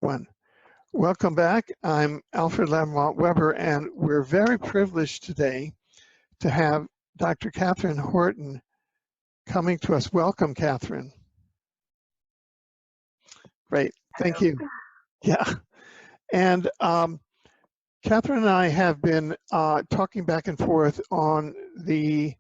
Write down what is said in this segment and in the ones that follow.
One. Welcome back. I'm Alfred Lamont Weber, and we're very privileged today to have Dr. Katherine Horton coming to us. Welcome, Katherine. Great. Thank you. Yeah. And Katherine and I have been talking back and forth on the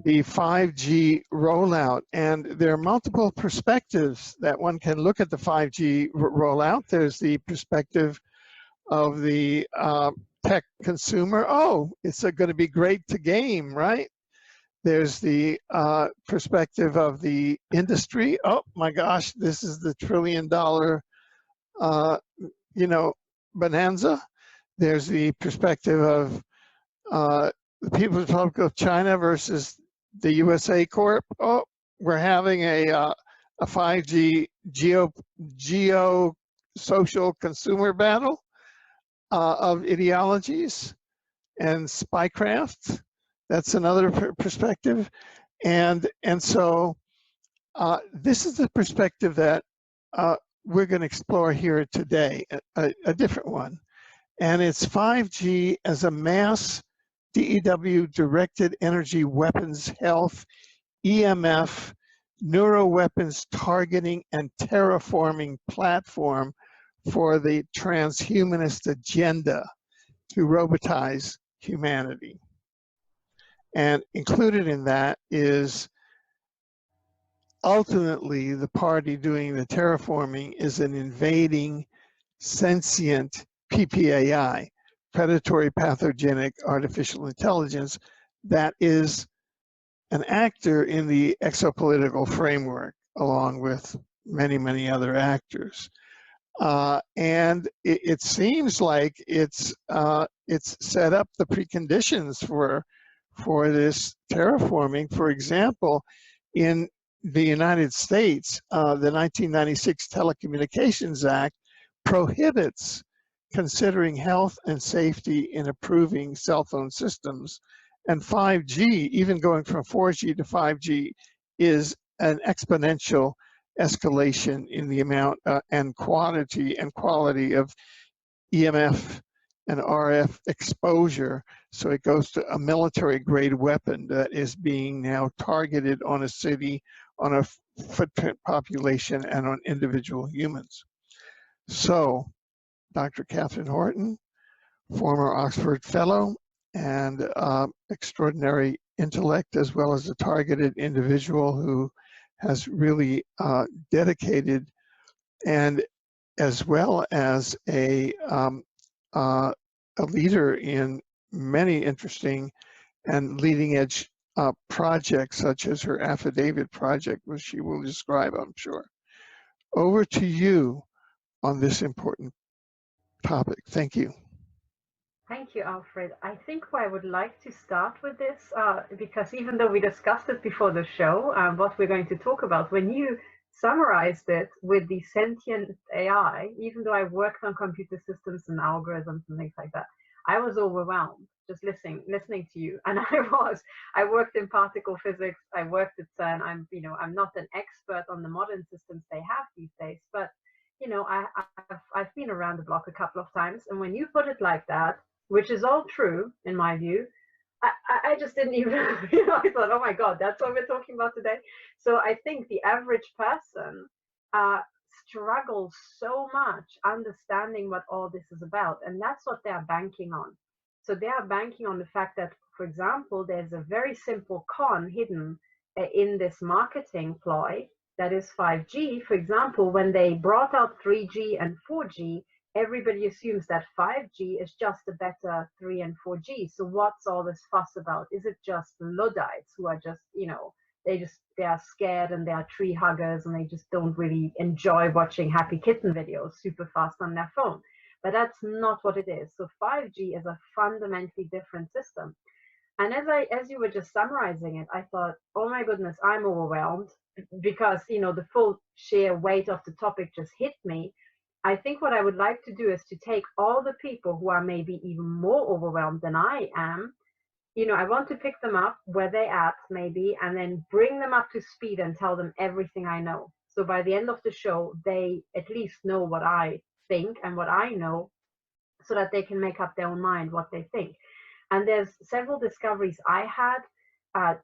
5G rollout, and there are multiple perspectives that one can look at the 5G rollout. There's the perspective of the tech consumer. Oh, it's going to be great to game, right? There's the perspective of the industry. Oh my gosh, this is the $1 trillion, bonanza. There's the perspective of the People's Republic of China versus the USA Corp. Oh, we're having a 5G geo social consumer battle of ideologies and spycraft. That's another perspective, and so this is the perspective that we're going to explore here today, a different one, and it's 5G as a mass DEW directed energy weapons health, EMF, neuroweapons targeting and terraforming platform for the transhumanist agenda to robotize humanity. And included in that is ultimately the party doing the terraforming is an invading sentient PPAI, predatory pathogenic artificial intelligence, that is an actor in the exopolitical framework along with many, many other actors. And it seems like it's set up the preconditions for this terraforming. For example, in the United States, the 1996 Telecommunications Act prohibits considering health and safety in approving cell phone systems. And 5G, even going from 4G to 5G, is an exponential escalation in the amount and quantity and quality of EMF and RF exposure. So it goes to a military grade weapon that is being now targeted on a city, on a footprint population, and on individual humans. So Dr. Katherine Horton, former Oxford Fellow and extraordinary intellect, as well as a targeted individual who has really dedicated, and as well as a leader in many interesting and leading edge projects, such as her affidavit project, which she will describe, I'm sure. Over to you on this important topic. Thank you. Thank you, Alfred. I think I would like to start with this because even though we discussed it before the show, what we're going to talk about, when you summarized it with the sentient AI, even though I worked on computer systems and algorithms and things like that, I was overwhelmed just listening to you. And I worked in particle physics. I worked at CERN. I'm not an expert on the modern systems they have these days, but I've been around the block a couple of times. And when you put it like that, which is all true in my view, I just didn't even, I thought, oh my God, that's what we're talking about today. So I think the average person struggles so much understanding what all this is about. And that's what they're banking on. So they are banking on the fact that, for example, there's a very simple con hidden in this marketing ploy that is 5G. For example, when they brought out 3G and 4G, everybody assumes that 5G is just a better 3 and 4G. So what's all this fuss about? Is it just Luddites who are just, they are scared and they are tree huggers and they just don't really enjoy watching happy kitten videos super fast on their phone? But that's not what it is. So 5G is a fundamentally different system. And as you were just summarizing it, I thought, oh my goodness, I'm overwhelmed because, the full sheer weight of the topic just hit me. I think what I would like to do is to take all the people who are maybe even more overwhelmed than I am, I want to pick them up where they at maybe, and then bring them up to speed and tell them everything I know. So by the end of the show, they at least know what I think and what I know, so that they can make up their own mind what they think. And there's several discoveries I had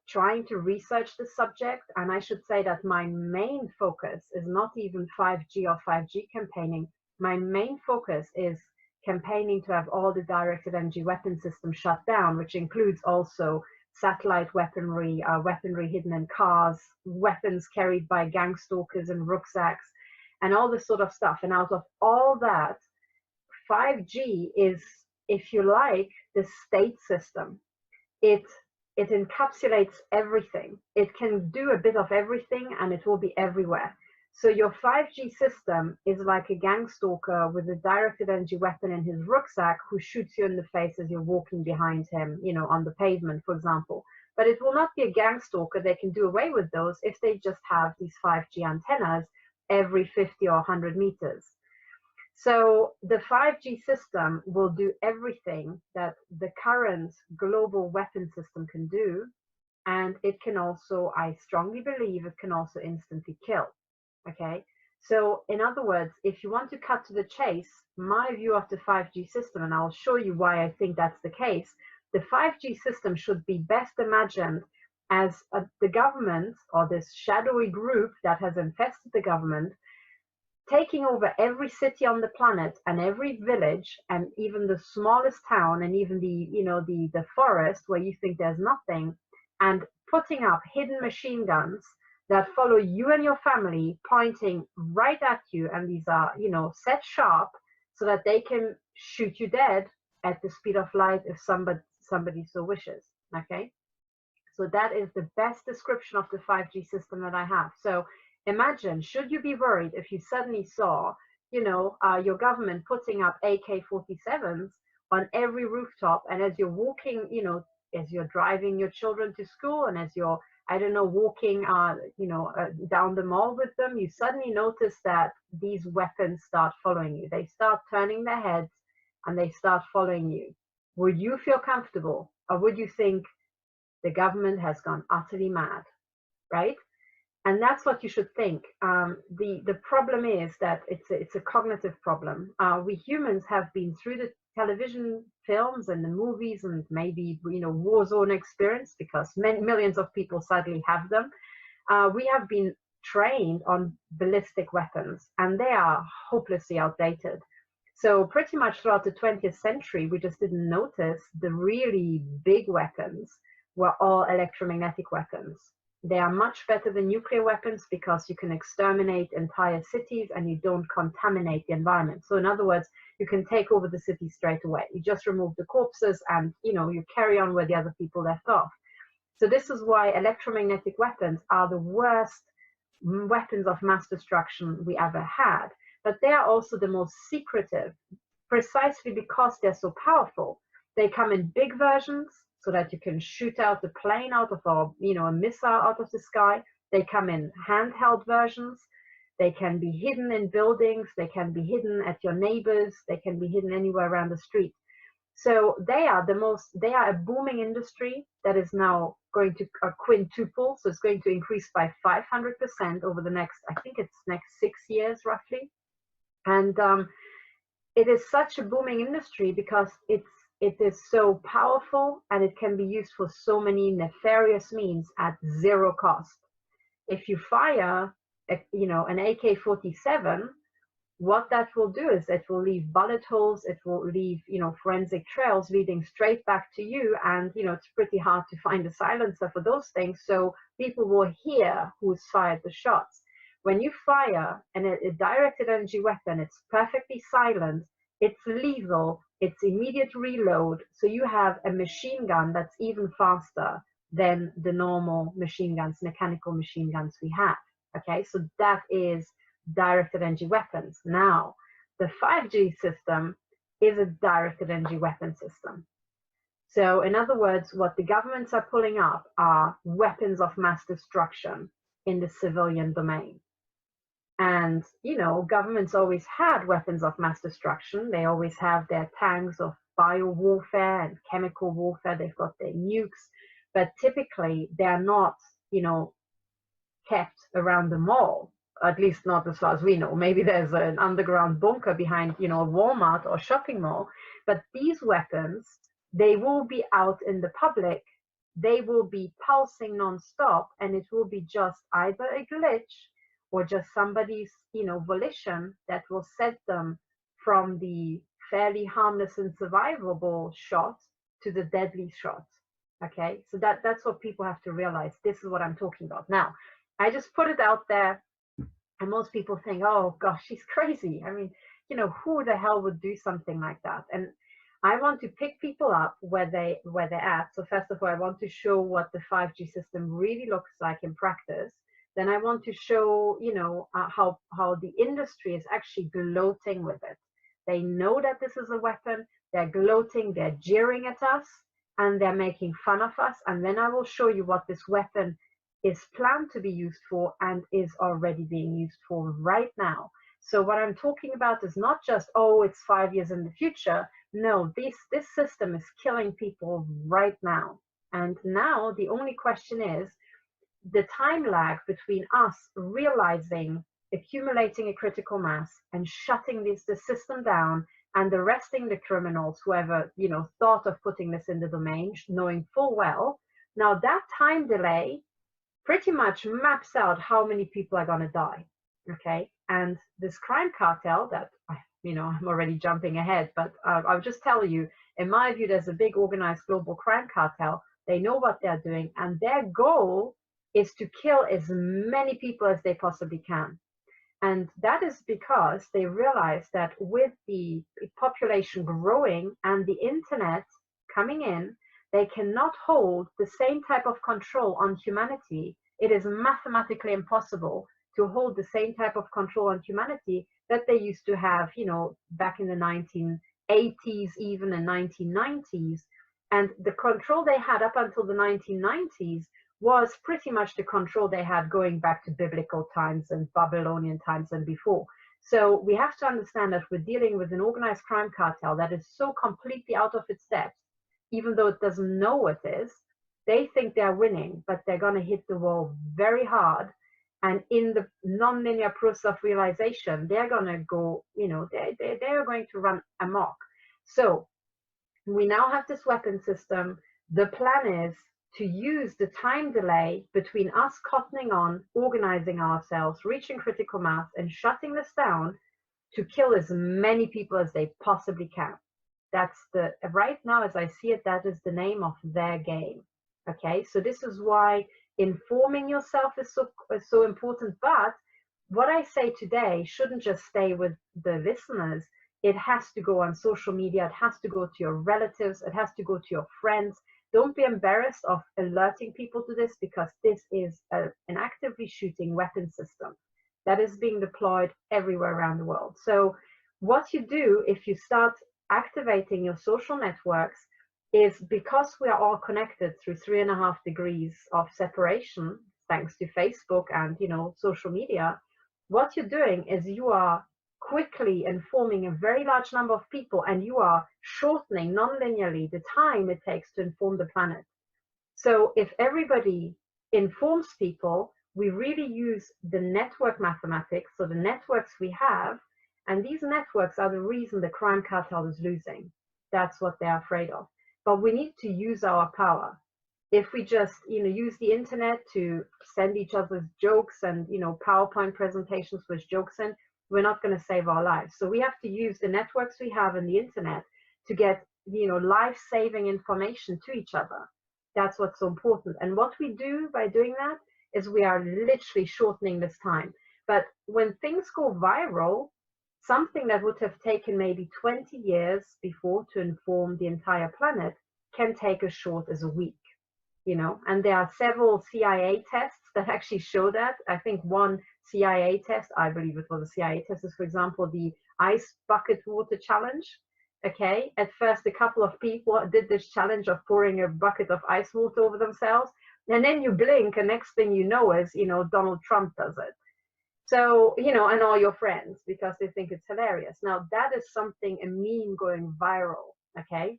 trying to research the subject. And I should say that my main focus is not even 5G or 5G campaigning. My main focus is campaigning to have all the directed energy weapon systems shut down, which includes also satellite weaponry, weaponry hidden in cars, weapons carried by gang stalkers in rucksacks, and all this sort of stuff. And out of all that, 5G is, if you like, the state system. It encapsulates everything. It can do a bit of everything, and it will be everywhere. So your 5G system is like a gang stalker with a directed energy weapon in his rucksack who shoots you in the face as you're walking behind him, you know, on the pavement, for example. But it will not be a gang stalker. They can do away with those if they just have these 5G antennas every 50 or 100 meters. So the 5G system will do everything that the current global weapon system can do. And it can also, I strongly believe, it can also instantly kill. Okay, so in other words, if you want to cut to the chase, my view of the 5G system, and I'll show you why I think that's the case, the 5G system should be best imagined as the government, or this shadowy group that has infested the government, taking over every city on the planet and every village and even the smallest town and even the, you know, the forest where you think there's nothing, and putting up hidden machine guns that follow you and your family, pointing right at you, and these are, you know, set sharp so that they can shoot you dead at the speed of light if somebody so wishes. Okay, so that is the best description of the 5G system that I have. So imagine, should you be worried if you suddenly saw, you know, your government putting up AK-47s on every rooftop, and as you're walking, you know, as you're driving your children to school, and as you're, I don't know, walking, down the mall with them, you suddenly notice that these weapons start following you. They start turning their heads and they start following you. Would you feel comfortable, or would you think the government has gone utterly mad, right? And that's what you should think. The problem is that it's a cognitive problem. We humans have been through the television films and the movies and maybe, you know, war zone experience, because millions of people sadly have them. We have been trained on ballistic weapons, and they are hopelessly outdated. So pretty much throughout the 20th century, we just didn't notice the really big weapons were all electromagnetic weapons. They are much better than nuclear weapons because you can exterminate entire cities and you don't contaminate the environment. So in other words, you can take over the city straight away. You just remove the corpses and, you know, you carry on where the other people left off. So this is why electromagnetic weapons are the worst weapons of mass destruction we ever had. But they are also the most secretive, precisely because they're so powerful. They come in big versions, so that you can shoot out the plane out of a missile out of the sky. They come in handheld versions. They can be hidden in buildings. They can be hidden at your neighbors. They can be hidden anywhere around the street. So they are a booming industry that is now going to quintuple. So it's going to increase by 500% over the next 6 years roughly. And it is such a booming industry because it is so powerful and it can be used for so many nefarious means at zero cost. If you fire, an AK-47, what that will do is it will leave bullet holes. It will leave, forensic trails leading straight back to you. And, it's pretty hard to find a silencer for those things. So people will hear who's fired the shots. When you fire a directed energy weapon, it's perfectly silent. It's lethal. It's immediate reload. So you have a machine gun that's even faster than the normal machine guns, mechanical machine guns we have. Okay, so that is directed energy weapons. Now, the 5G system is a directed energy weapon system. So in other words, what the governments are pulling up are weapons of mass destruction in the civilian domain. And, governments always had weapons of mass destruction. They always have their tanks of bio warfare and chemical warfare. They've got their nukes, but typically they are not, kept around the mall. at least not as far as we know. Maybe there's an underground bunker behind, you know, a Walmart or shopping mall. But these weapons, they will be out in the public. They will be pulsing nonstop, and it will be just either a glitch or just somebody's, you know, volition that will set them from the fairly harmless and survivable shot to the deadly shot. Okay, so that's what people have to realize. This is what I'm talking about. Now, I just put it out there, and most people think, oh gosh, she's crazy. I mean, you know, who the hell would do something like that? And I want to pick people up where they're at. So first of all, I want to show what the 5G system really looks like in practice. Then I want to show, you know, how the industry is actually gloating with it. They know that this is a weapon. They're gloating. They're jeering at us, and they're making fun of us. And then I will show you what this weapon is planned to be used for and is already being used for right now. So what I'm talking about is not just, oh, it's 5 years in the future. No, this system is killing people right now. And now the only question is the time lag between us realizing, accumulating a critical mass and shutting the system down and arresting the criminals, whoever, you know, thought of putting this in the domain, knowing full well. Now that time delay pretty much maps out how many people are going to die. Okay. And this crime cartel that, you know, I'm already jumping ahead, but I'll just tell you, in my view, there's a big organized global crime cartel. They know what they're doing, and their goal is to kill as many people as they possibly can. And that is because they realize that with the population growing and the internet coming in, they cannot hold the same type of control on humanity. It is mathematically impossible to hold the same type of control on humanity that they used to have, you know, back in the 1980s, even the 1990s. And the control they had up until the 1990s was pretty much the control they had going back to biblical times and Babylonian times and before. So we have to understand that we're dealing with an organized crime cartel that is so completely out of its depth, even though it doesn't know what it is. They think they're winning, but they're going to hit the wall very hard. And in the non-linear process of realization, they're going to go, you know, they're going to run amok. So we now have this weapon system. The plan is to use the time delay between us cottoning on, organizing ourselves, reaching critical mass, and shutting this down to kill as many people as they possibly can. That's the, right now, as I see it, that is the name of their game. Okay, so this is why informing yourself is so important. But what I say today shouldn't just stay with the listeners. It has to go on social media. It has to go to your relatives. It has to go to your friends. Don't be embarrassed of alerting people to this, because this is an actively shooting weapon system that is being deployed everywhere around the world. So what you do if you start activating your social networks is, because we are all connected through 3.5 degrees of separation, thanks to Facebook and, you know, social media, what you're doing is you are quickly informing a very large number of people, and you are shortening non-linearly the time it takes to inform the planet. So if everybody informs people, we really use the network mathematics, so the networks we have, and these networks are the reason the crime cartel is losing. That's what they're afraid of. But we need to use our power. If we just, you know, use the internet to send each other jokes and, you know, PowerPoint presentations with jokes in, we're not going to save our lives. So we have to use the networks we have in the internet to get, you know, life-saving information to each other. That's what's so important. And what we do by doing that is we are literally shortening this time. But when things go viral, something that would have taken maybe 20 years before to inform the entire planet can take as short as a week, you know. And there are several CIA tests that actually show that. I think one CIA test, I believe it was a CIA test, is, for example, the ice bucket water challenge. Okay, at first a couple of people did this challenge of pouring a bucket of ice water over themselves, and then you blink, and next thing you know is, you know, Donald Trump does it. So, you know, and all your friends, because they think it's hilarious. Now that is something, a meme going viral. Okay,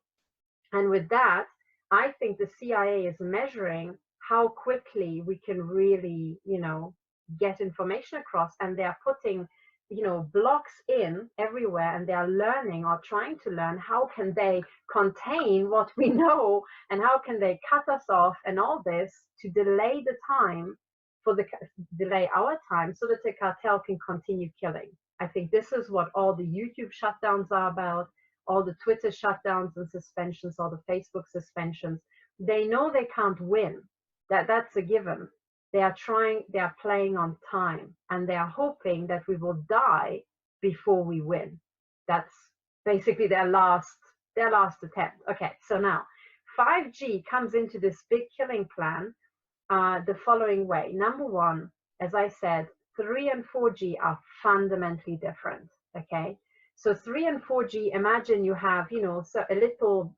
and with that, I think the CIA is measuring how quickly we can really, you know, get information across, and they are putting, you know, blocks in everywhere, and they are learning or trying to learn how can they contain what we know, and how can they cut us off, and all this to delay the time for the delay our time so that the cartel can continue killing. I think this is what all the YouTube shutdowns are about, all the Twitter shutdowns and suspensions, all the Facebook suspensions. They know they can't win. That's a given. They are playing on time, and they are hoping that we will die before we win. That's basically their last attempt. Okay, so now 5G comes into this big killing plan the following way. Number one, as I said, 3 and 4G are fundamentally different. Okay, so 3 and 4G, imagine you have, you know, so a little,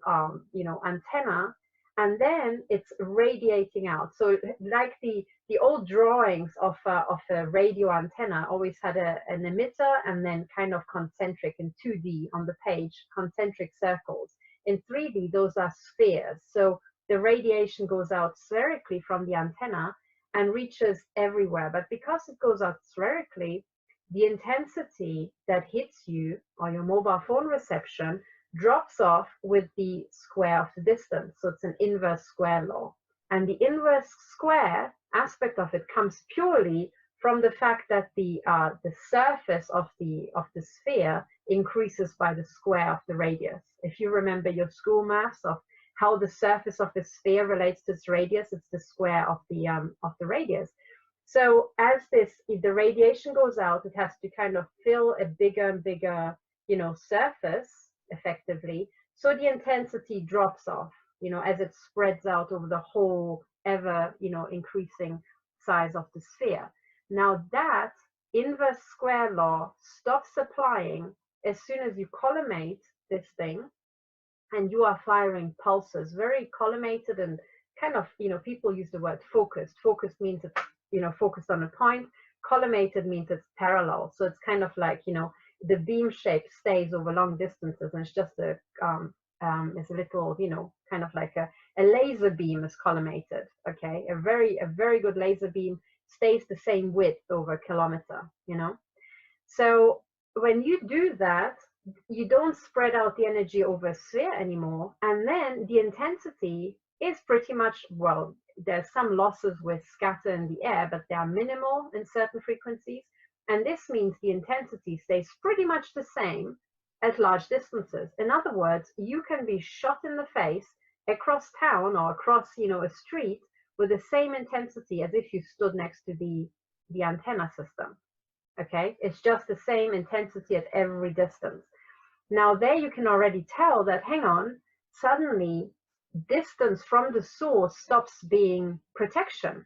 you know, antenna, and then it's radiating out. So like the old drawings of a radio antenna always had an emitter and then kind of concentric in 2D on the page, concentric circles. In 3D, those are spheres. So the radiation goes out spherically from the antenna and reaches everywhere. But because it goes out spherically, the intensity that hits you or your mobile phone reception drops off with the square of the distance. So it's an inverse square law. And the inverse square aspect of it comes purely from the fact that the surface of the sphere increases by the square of the radius. If you remember your school maths of how the surface of the sphere relates to its radius, it's the square of the radius. So as the radiation goes out, it has to kind of fill a bigger and bigger, you know, surface effectively. So the intensity drops off, you know, as it spreads out over the whole ever, you know, increasing size of the sphere. Now that inverse square law stops applying as soon as you collimate this thing and you are firing pulses, very collimated and kind of, you know, people use the word focused. Focused means it's, you know, focused on a point. Collimated means it's parallel. So it's kind of like, you know, the beam shape stays over long distances, and it's just it's a little, you know, kind of like a laser beam is collimated. Okay, a very good laser beam stays the same width over a kilometer, you know. So when you do that, you don't spread out the energy over a sphere anymore, and then the intensity is pretty much, well, there's some losses with scatter in the air, but they are minimal in certain frequencies. And this means the intensity stays pretty much the same at large distances. In other words, you can be shot in the face across town or across, you know, a street with the same intensity as if you stood next to the antenna system. Okay, it's just the same intensity at every distance. Now there you can already tell that, hang on, suddenly distance from the source stops being protection.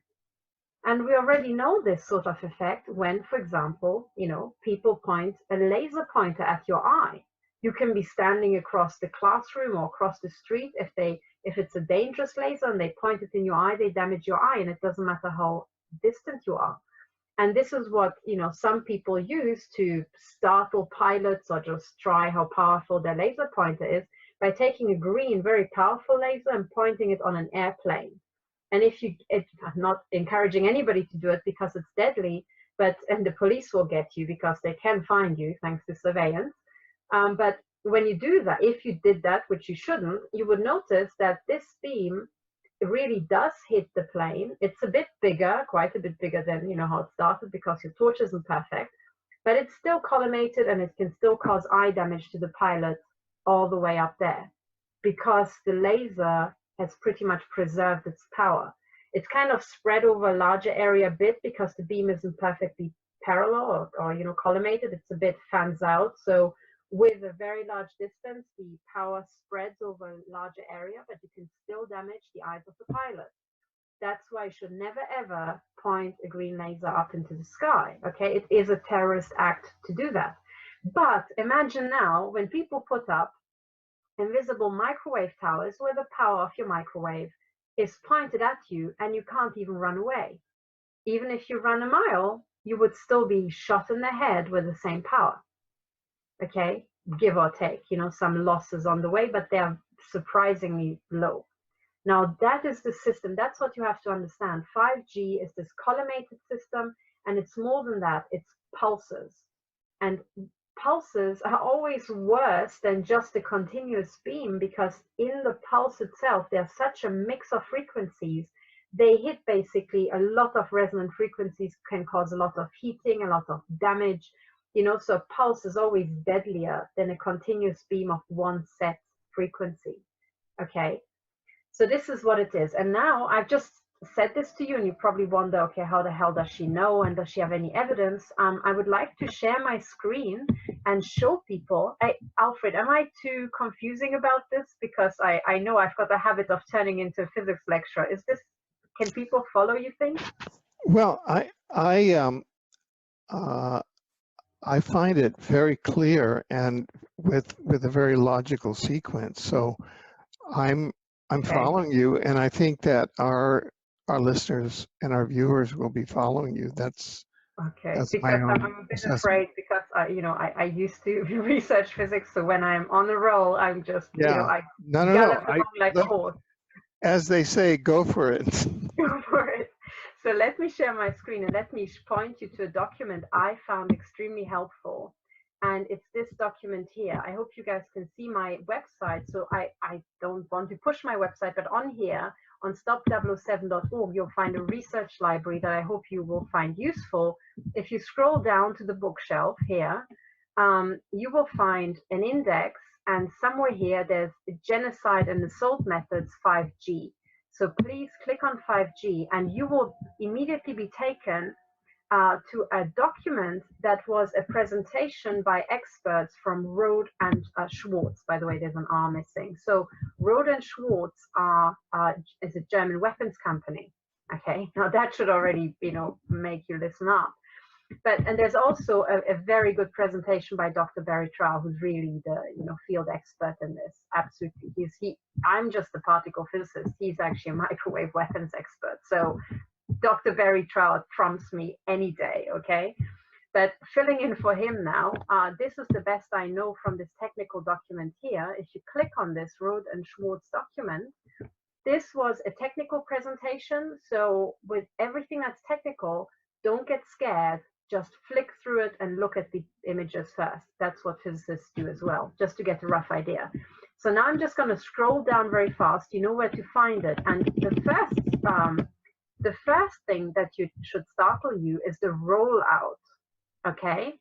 And we already know this sort of effect when, for example, you know, people point a laser pointer at your eye. You can be standing across the classroom or across the street. If it's a dangerous laser and they point it in your eye, they damage your eye, and it doesn't matter how distant you are. And this is what, you know, some people use to startle pilots or just try how powerful their laser pointer is by taking a green, very powerful laser and pointing it on an airplane. And I'm not encouraging anybody to do it because it's deadly, and the police will get you because they can find you thanks to surveillance. But when you do that, if you did that, which you shouldn't, you would notice that this beam really does hit the plane. It's a bit bigger, quite a bit bigger than, you know, how it started because your torch isn't perfect, but it's still collimated and it can still cause eye damage to the pilot all the way up there because the laser has pretty much preserved its power. It's kind of spread over a larger area a bit because the beam isn't perfectly parallel or you know, collimated. It's a bit fans out. So with a very large distance, the power spreads over a larger area, but you can still damage the eyes of the pilot. That's why you should never ever point a green laser up into the sky. Okay, it is a terrorist act to do that. But imagine now when people put up invisible microwave towers where the power of your microwave is pointed at you and you can't even run away. Even if you run a mile, you would still be shot in the head with the same power. Okay, give or take, you know, some losses on the way, but they are surprisingly low. Now that is the system. That's what you have to understand. 5G is this collimated system, And it's more than that, it's pulses. And pulses are always worse than just a continuous beam, because in the pulse itself, there's such a mix of frequencies. They hit basically a lot of resonant frequencies, can cause a lot of heating, a lot of damage. So a pulse is always deadlier than a continuous beam of one set frequency. Okay, so this is what it is. And now I've just said this to you, and you probably wonder, okay, how the hell does she know, and does she have any evidence? I would like to share my screen and show people. Hey, Alfred, am I too confusing about this? Because I know I've got a habit of turning into a physics lecturer. Can people follow, you think? Well, I find it very clear and with a very logical sequence. So I'm Okay. following you, and I think that our listeners and our viewers will be following you. That's because my I'm own a bit assessment. afraid, because I used to research physics, so when I'm on the roll, I'm just I No. gallop along like a Look, horse. as they say, go for it. Go for it. So let me share my screen and let me point you to a document I found extremely helpful. And it's this document here. I hope you guys can see my website. So I don't want to push my website, but on here, on stop007.org, you'll find a research library that I hope you will find useful. If you scroll down to the bookshelf here, you will find an index, and somewhere here there's Genocide and Assault Methods 5G. So please click on 5G, and you will immediately be taken to a document that was a presentation by experts from Rode and Schwarz. By the way, there's an R missing. So Rode and Schwarz is a German weapons company. Okay, now that should already make you listen up. And there's also a very good presentation by Dr. Barry Trow, who's really the field expert in this. Absolutely, I'm just a particle physicist. He's actually a microwave weapons expert. So Dr. Barry Trow trumps me any day. Okay, but filling in for him now, this is the best I know from this technical document here. If you click on this Rode and Schwarz document, this was a technical presentation. So with everything that's technical, don't get scared. Just flick through it and look at the images first. That's what physicists do as well, just to get a rough idea. So now I'm just going to scroll down very fast. You know where to find it. And the first thing that should startle you is the rollout. Okay.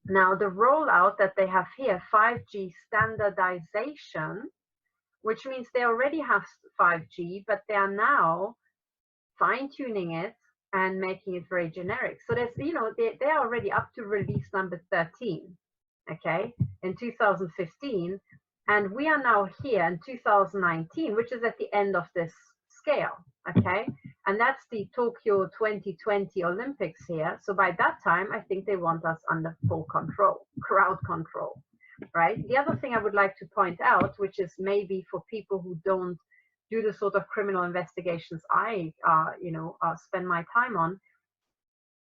Now the rollout that they have here, 5G standardization, which means they already have 5G, but they are now fine-tuning it and making it very generic. So there's, they're already up to release number 13, okay, in 2015. And we are now here in 2019, which is at the end of this scale, okay? And that's the Tokyo 2020 Olympics here. So by that time, I think they want us under full control, crowd control, right? The other thing I would like to point out, which is maybe for people who don't do the sort of criminal investigations I, spend my time on.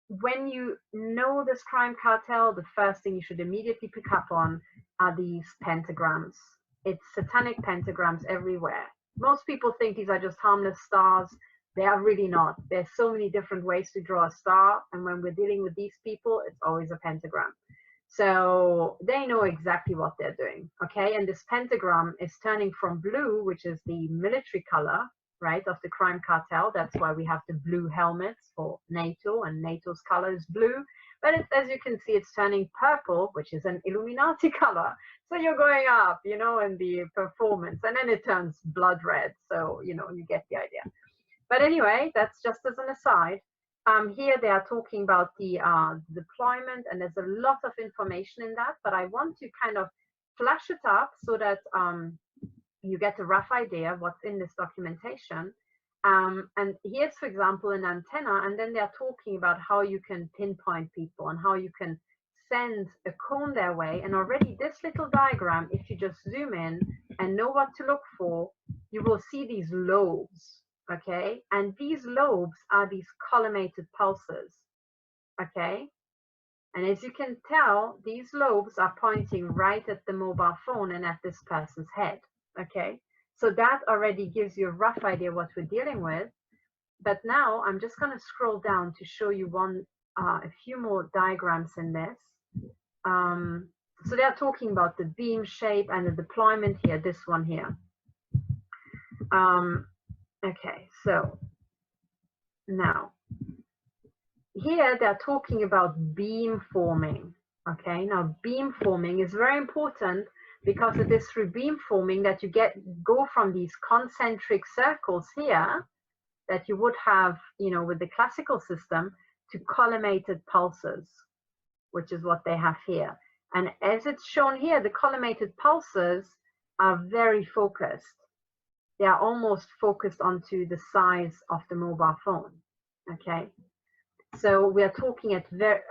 When you know this crime cartel, the first thing you should immediately pick up on are these pentagrams. It's satanic pentagrams everywhere. Most people think these are just harmless stars. They are really not. There's so many different ways to draw a star, and when we're dealing with these people, it's always a pentagram. So they know exactly what they're doing, okay? And this pentagram is turning from blue, which is the military color, right, of the crime cartel. That's why we have the blue helmets for NATO, and NATO's color is blue. But as you can see, it's turning purple, which is an Illuminati color. So you're going up, in the performance, and then it turns blood red. So, you get the idea. But anyway, that's just as an aside. Here they are talking about the deployment, and there's a lot of information in that, but I want to kind of flash it up so that you get a rough idea of what's in this documentation. And here's, for example, an antenna, and then they're talking about how you can pinpoint people and how you can send a cone their way. And already this little diagram, if you just zoom in and know what to look for, you will see these lobes. Okay, and these lobes are these collimated pulses, okay? And as you can tell, these lobes are pointing right at the mobile phone and at this person's head, okay? So that already gives you a rough idea what we're dealing with. But now I'm just gonna scroll down to show you one a few more diagrams in this. So they're talking about the beam shape and the deployment here, this one here. Okay, so now here they're talking about beam forming. Okay, now beam forming is very important because it is through beam forming that you go from these concentric circles here that you would have, you know, with the classical system, to collimated pulses, which is what they have here. And as it's shown here, the collimated pulses are very focused. They are almost focused onto the size of the mobile phone. Okay, so we are talking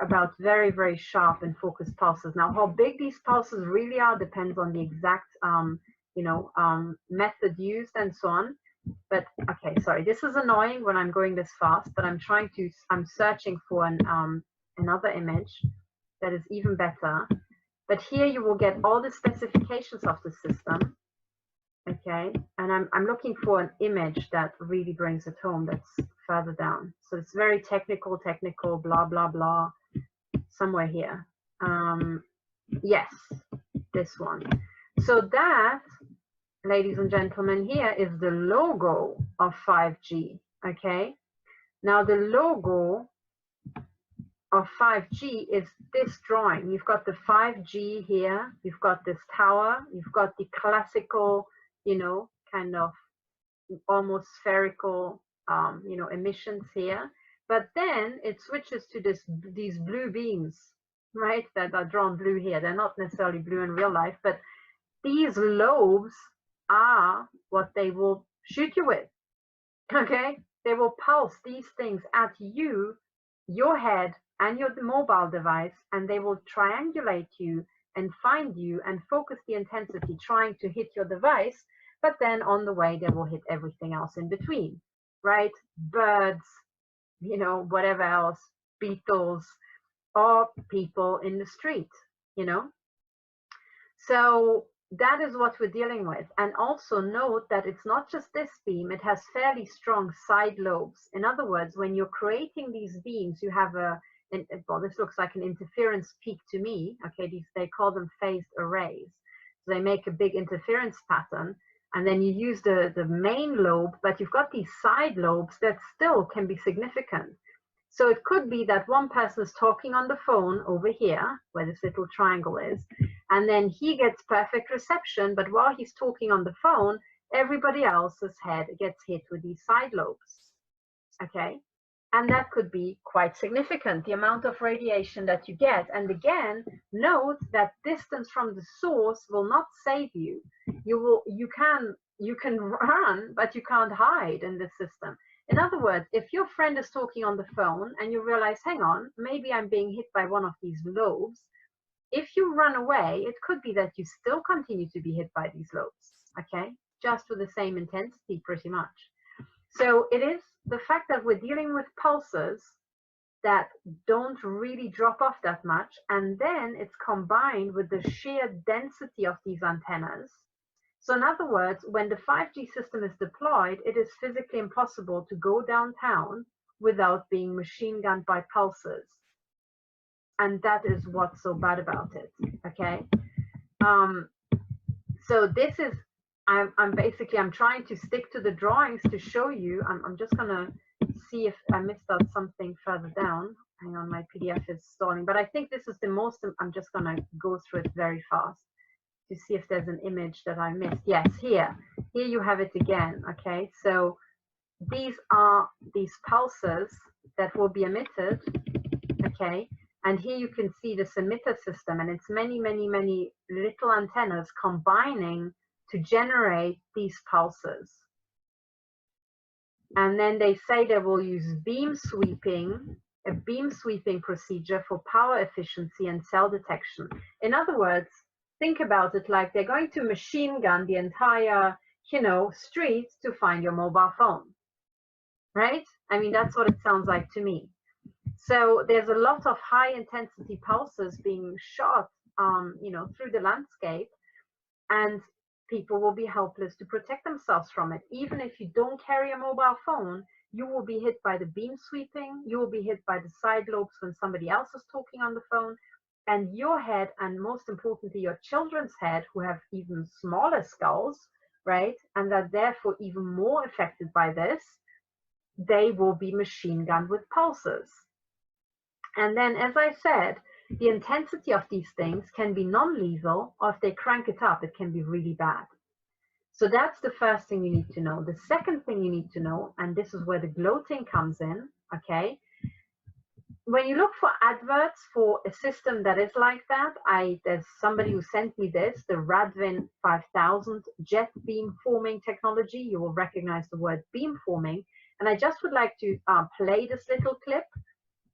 about very, very sharp and focused pulses. Now, how big these pulses really are depends on the exact, method used and so on. But okay, sorry, this is annoying when I'm going this fast, but I'm searching for another image that is even better. But here you will get all the specifications of the system. Okay, and I'm looking for an image that really brings it home, that's further down. So it's very technical, blah, blah, blah, somewhere here. Yes, this one. So that, ladies and gentlemen, here is the logo of 5G, okay? Now the logo of 5G is this drawing. You've got the 5G here, you've got this tower, you've got the classical, you know, kind of almost spherical, emissions here. But then it switches to these blue beams, right, that are drawn blue here. They're not necessarily blue in real life, but these lobes are what they will shoot you with, okay? They will pulse these things at you, your head, and your mobile device, and they will triangulate you and find you and focus the intensity trying to hit your device, but then on the way they will hit everything else in between, right? Birds, you know, whatever else, beetles, or people in the street, you know? So that is what we're dealing with. And also note that it's not just this beam, it has fairly strong side lobes. In other words, when you're creating these beams, you have well, this looks like an interference peak to me. Okay, they call them phased arrays. So they make a big interference pattern, and then you use the main lobe, but you've got these side lobes that still can be significant. So it could be that one person is talking on the phone over here, where this little triangle is, and then he gets perfect reception, but while he's talking on the phone, everybody else's head gets hit with these side lobes, okay? And that could be quite significant, the amount of radiation that you get. And again, note that distance from the source will not save you. You can run, but you can't hide in this system. In other words, if your friend is talking on the phone and you realize, hang on, maybe I'm being hit by one of these lobes, if you run away, it could be that you still continue to be hit by these lobes, okay? Just with the same intensity, pretty much. So it is the fact that we're dealing with pulses that don't really drop off that much, and then it's combined with the sheer density of these antennas. So in other words, when the 5G system is deployed, it is physically impossible to go downtown without being machine gunned by pulses. And that is what's so bad about it, okay? So this is, I'm trying to stick to the drawings to show you. I'm just gonna see if I missed out something further down. Hang on, my PDF is stalling, but I think this is the most, I'm just gonna go through it very fast to see if there's an image that I missed. Yes, here you have it again, okay? So these are these pulses that will be emitted, okay? And here you can see this emitter system, and it's many, many, many little antennas combining to generate these pulses. And then they say they will use a beam sweeping procedure for power efficiency and cell detection. In other words, think about it like they're going to machine gun the entire, street to find your mobile phone, right? I mean, that's what it sounds like to me. So there's a lot of high intensity pulses being shot, through the landscape, and people will be helpless to protect themselves from it. Even if you don't carry a mobile phone, you will be hit by the beam sweeping, you will be hit by the side lobes when somebody else is talking on the phone, and your head, and most importantly, your children's head, who have even smaller skulls, right, and are therefore even more affected by this, they will be machine gunned with pulses. And then, as I said, the intensity of these things can be non-lethal, or if they crank it up, it can be really bad. So that's the first thing you need to know. The second thing you need to know, and this is where the gloating comes in, okay? When you look for adverts for a system that is like that, there's somebody who sent me this, the Radwin 5000 jet beam forming technology. You will recognize the word beam forming. And I just would like to play this little clip.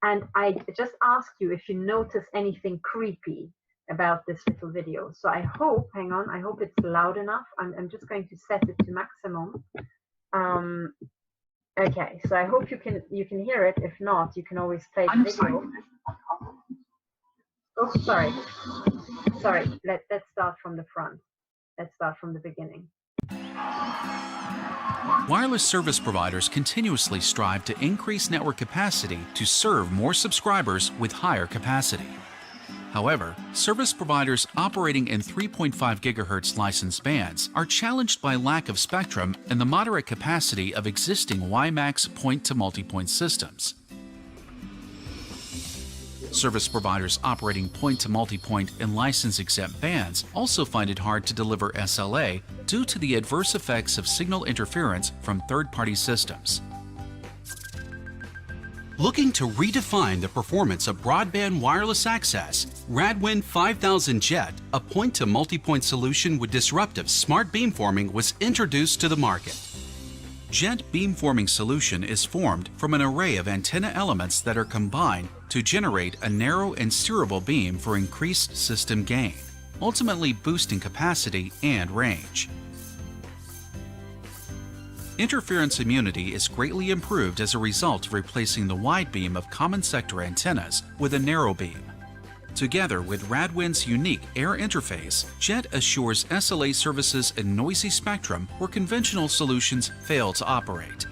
And I just ask you if you notice anything creepy about this little video. So I hope, hang on, I hope it's loud enough. I'm just going to set it to maximum. Okay, so I hope you can hear it. If not, you can always play the video. Oh, sorry. Let's start from the front. Let's start from the beginning. Wireless service providers continuously strive to increase network capacity to serve more subscribers with higher capacity. However, service providers operating in 3.5 GHz licensed bands are challenged by lack of spectrum and the moderate capacity of existing WiMAX point-to-multipoint systems. Service providers operating point-to-multipoint in license-exempt bands also find it hard to deliver SLA due to the adverse effects of signal interference from third-party systems. Looking to redefine the performance of broadband wireless access, Radwin 5000 Jet, a point-to-multipoint solution with disruptive smart beamforming, was introduced to the market. Jet beamforming solution is formed from an array of antenna elements that are combined to generate a narrow and steerable beam for increased system gain, ultimately boosting capacity and range. Interference immunity is greatly improved as a result of replacing the wide beam of common sector antennas with a narrow beam. Together with Radwin's unique air interface, Jet assures SLA services in noisy spectrum where conventional solutions fail to operate.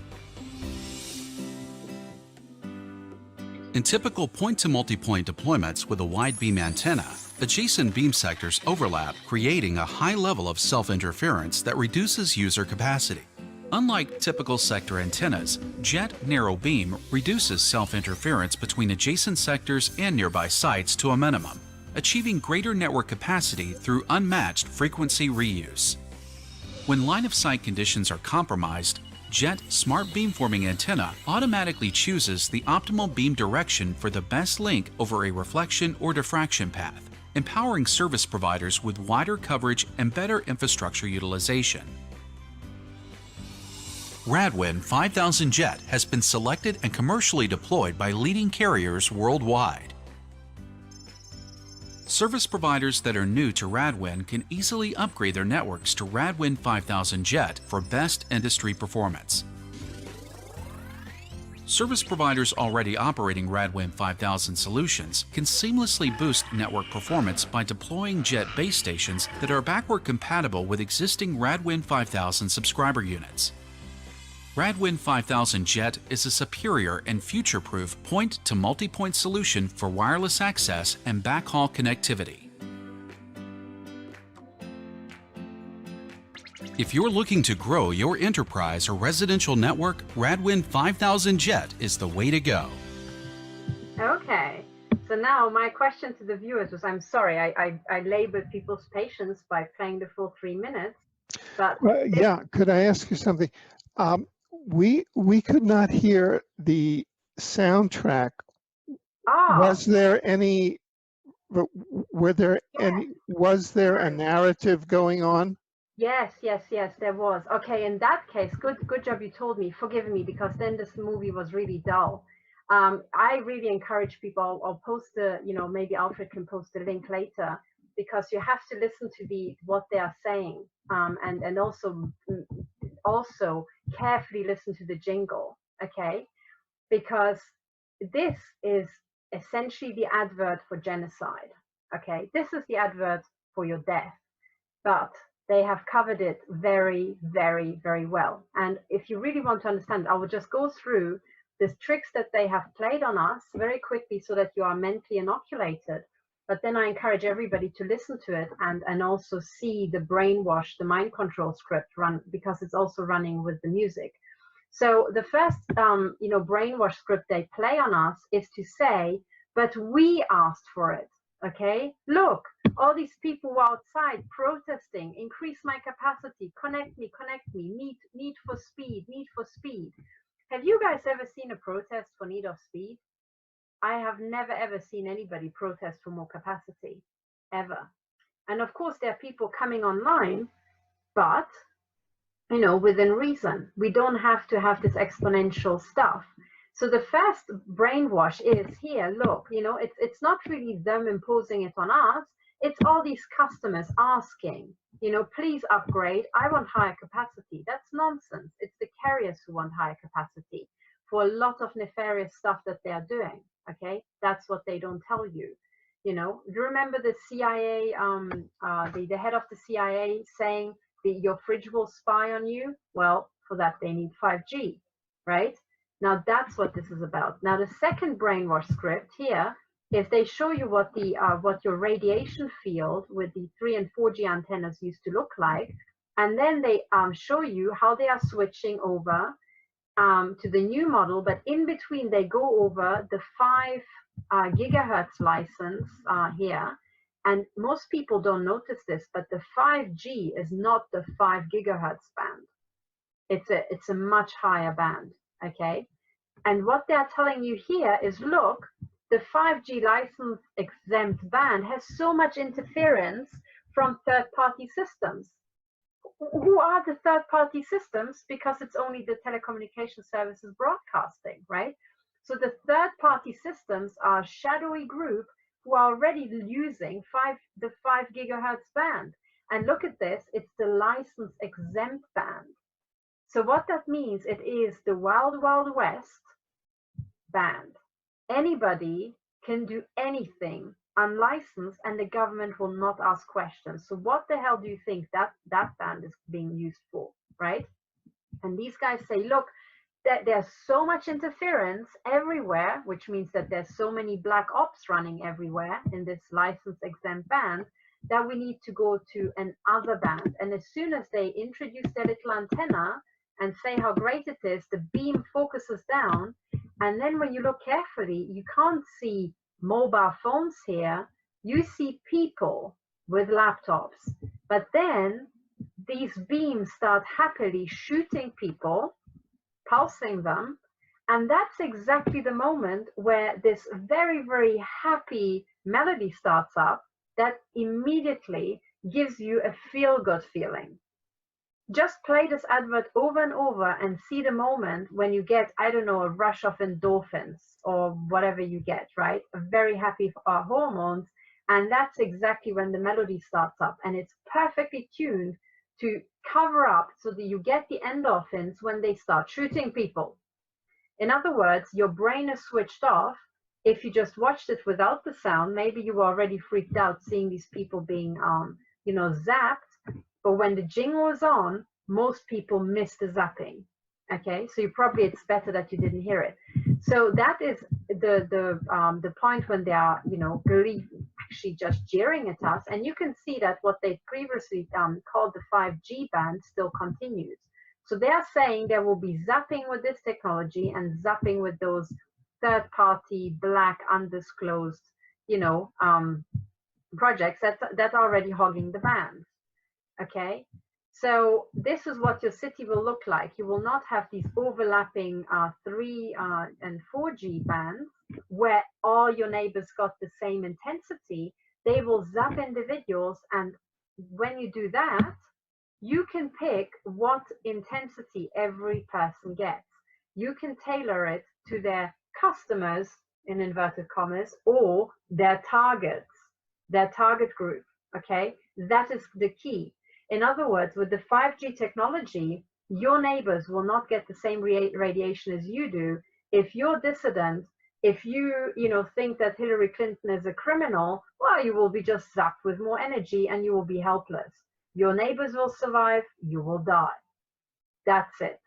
In typical point-to-multipoint deployments with a wide beam antenna, adjacent beam sectors overlap, creating a high level of self-interference that reduces user capacity. Unlike typical sector antennas, Jet narrow beam reduces self-interference between adjacent sectors and nearby sites to a minimum, achieving greater network capacity through unmatched frequency reuse. When line-of-sight conditions are compromised, Jet smart beamforming antenna automatically chooses the optimal beam direction for the best link over a reflection or diffraction path, empowering service providers with wider coverage and better infrastructure utilization. Radwin 5000 Jet has been selected and commercially deployed by leading carriers worldwide. Service providers that are new to Radwin can easily upgrade their networks to Radwin 5000 Jet for best industry performance. Service providers already operating Radwin 5000 solutions can seamlessly boost network performance by deploying Jet base stations that are backward compatible with existing Radwin 5000 subscriber units. Radwin 5000 Jet is a superior and future-proof point-to-multipoint solution for wireless access and backhaul connectivity. If you're looking to grow your enterprise or residential network, Radwin 5000 Jet is the way to go. Okay, so now my question to the viewers was, I'm sorry, I labored people's patience by playing the full 3 minutes, but... Yeah, could I ask you something? We could not hear the soundtrack. Was there any? Were there any? Was there a narrative going on? Yes, there was. Okay, in that case, good job you told me. Forgive me, because then this movie was really dull. I really encourage people. I'll post the, maybe Alfred can post the link later, because you have to listen to what they are saying, and also carefully listen to the jingle, okay? Because this is essentially the advert for Genocide, okay? This is the advert for your death, but They have covered it very, very, very well. And if you really want to understand, I will just go through the tricks that they have played on us very quickly so that you are mentally inoculated. But then I encourage everybody to listen to it and also see the brainwash, the mind control script run, because it's also running with the music. So the first, brainwash script they play on us is to say, but we asked for it. Okay, look, all these people were outside protesting, increase my capacity, connect me, need for speed, need for speed. Have you guys ever seen a protest for need of speed? I have never ever seen anybody protest for more capacity, ever. And of course, there are people coming online, but, within reason. We don't have to have this exponential stuff. So the first brainwash is here, look, it's not really them imposing it on us. It's all these customers asking, please upgrade. I want higher capacity. That's nonsense. It's the carriers who want higher capacity for a lot of nefarious stuff that they are doing. Okay, that's what they don't tell you. You remember the CIA, the head of the CIA saying your fridge will spy on you? Well, for that they need 5G, right? Now that's what this is about. Now the second brainwash script here, if they show you what your radiation field with the 3 and 4G antennas used to look like, and then they show you how they are switching over to the new model, but in between they go over the 5 gigahertz license here. And most people don't notice this, but the 5G is not the 5 gigahertz band. It's a much higher band, okay? And what they're telling you here is, look, the 5G license exempt band has so much interference from third-party systems. Who are the third-party systems? Because it's only the telecommunication services broadcasting, right? So the third-party systems are a shadowy group who are already using the 5 gigahertz band. And look at this, it's the license exempt band. So what that means, it is the Wild Wild West band. Anybody can do anything unlicensed and the government will not ask questions. So what the hell do you think that band is being used for, right? And these guys say, look, there's so much interference everywhere, which means that there's so many black ops running everywhere in this license exempt band, that we need to go to another band. And as soon as they introduce their little antenna and say how great it is, the beam focuses down. And then when you look carefully, you can't see mobile phones here. You see people with laptops. But then these beams start happily shooting people, pulsing them. And that's exactly the moment where this very, very happy melody starts up that immediately gives you a feel-good feeling. Just play this advert over and over and see the moment when you get, I don't know, a rush of endorphins or whatever you get, right? A very happy hormones. And that's exactly when the melody starts up. And it's perfectly tuned to cover up so that you get the endorphins when they start shooting people. In other words, your brain is switched off. If you just watched it without the sound, maybe you were already freaked out seeing these people being, zapped. But when the jingle is on, most people miss the zapping. Okay, so it's better that you didn't hear it. So that is the point when they are, actually just jeering at us. And you can see that what they previously called the 5G band still continues. So they are saying there will be zapping with this technology and zapping with those third-party black undisclosed, projects that are already hogging the band. Okay, so this is what your city will look like. You will not have these overlapping 3 and 4G bands where all your neighbors got the same intensity. They will zap individuals, and when you do that, you can pick what intensity every person gets. You can tailor it to their customers, in inverted commas, or their targets, their target group. Okay, that is the key. In other words, with the 5G technology, your neighbors will not get the same radiation as you do. If you're dissident, if you think that Hillary Clinton is a criminal, well, you will be just zapped with more energy and you will be helpless. Your neighbors will survive, you will die. That's it.